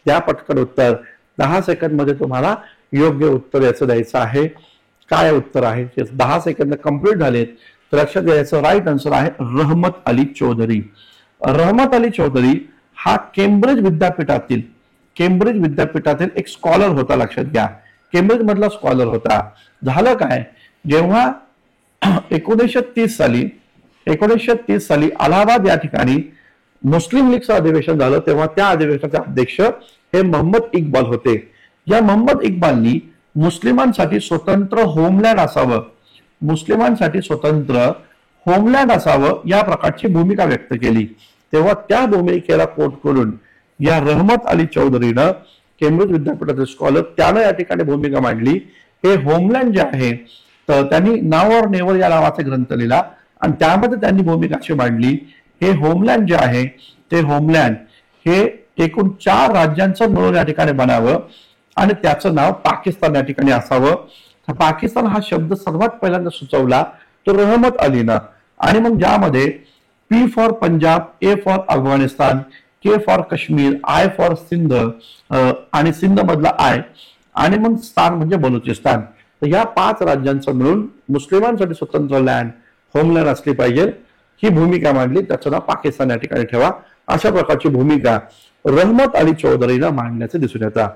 त्या पटकन उत्तर 10 सेकंद मध्ये तुम्हाला योग्य उत्तर याचं द्यायचं आहे. काय उत्तर आहे? 10 सेकंद कंप्लीट झालेत तर लक्षात घ्यायचं राईट आन्सर आहे रहमत अली चौधरी. रहमत अली चौधरी हा केम्ब्रिज विद्यापीठातील एक स्कॉलर होता. लक्षात घ्या, केम्ब्रिज मधला स्कॉलर होता. झालं काय, जेव्हा 1930 साली अलाहाबाद या ठिकाणी मुस्लिम लीगचं अधिवेशन झालं तेव्हा त्या अधिवेशनाचे अध्यक्ष हे मोहम्मद इक्बाल होते. या मोहम्मद इक्बालनी मुस्लिमांसाठी स्वतंत्र होमलँड असावं या प्रकारची भूमिका व्यक्त केली. तेव्हा त्या भूमिकेला कोट करून या रहमत अली चौधरीनं, केम्ब्रिज विद्यापीठाचे स्कॉलर, त्यानं या ठिकाणी भूमिका मांडली. हे होमलँड जे आहे तर त्यांनी नाव और नेवर या नावाचा ग्रंथ लिहिला आणि त्यामध्ये त्यांनी भूमिका अशी मांडली, हे होमलँड जे आहे ते होमलँड हे एकूण 4 राज्यांचं मिळून या ठिकाणी बनावं आणि त्याचं नाव पाकिस्तान या ठिकाणी असावं. पाकिस्तान हा शब्द सर्वात पहिल्यांदा सुचवला तो रहमत अलीनं. आणि मग ज्यामध्ये P for Punjab, A for Afghanistan, K for Kashmir, I for Sindh आणि सिंध मधला I आणि मग स्थान म्हणजे बलुचिस्तान, तर या 5 राज्यांचं मिळून मुस्लिमांसाठी स्वतंत्र लँड, होमलँड असली पाहिजे ही भूमिका मांडली. त्याचं नाव पाकिस्तान या ठिकाणी ठेवा. अशा प्रकारची भूमिका रहमत अली चौधरीला मांडण्याचे दिसून येतात.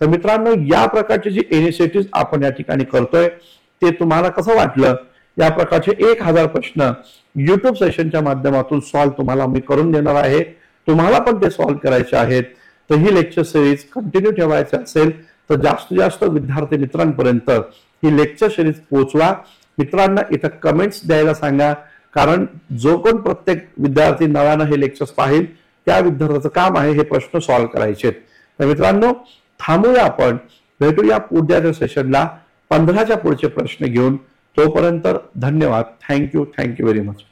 तर मित्रांनो, या प्रकारचे जे इनिशिएटिव्ह आपण या ठिकाणी करतोय ते तुम्हाला कसं वाटलं? या प्रकारचे 1000 प्रश्न युट्यूब सेशनच्या माध्यमातून सॉल्व्ह तुम्हाला मी करून देणार आहे. तुम्हाला पण ते सॉल्व्ह करायचे आहेत. तर ही लेक्चर सिरीज कंटिन्यू ठेवायची असेल तर जास्तीत जास्त विद्यार्थी मित्रांपर्यंत ही लेक्चर सिरीज पोहोचवा. मित्रांना इथं कमेंट्स द्यायला सांगा, कारण जो कोण प्रत्येक विद्यार्थी नव्यानं हे लेक्चर्स पाहिल त्या विद्यार्थ्याचं काम आहे हे प्रश्न सॉल्व्ह करायचे. तर मित्रांनो, थांबूया, आपण भेटूया पुढच्या सेशनला 15च्या पुढचे प्रश्न घेऊन. तोपर्यंत धन्यवाद. Thank you very much.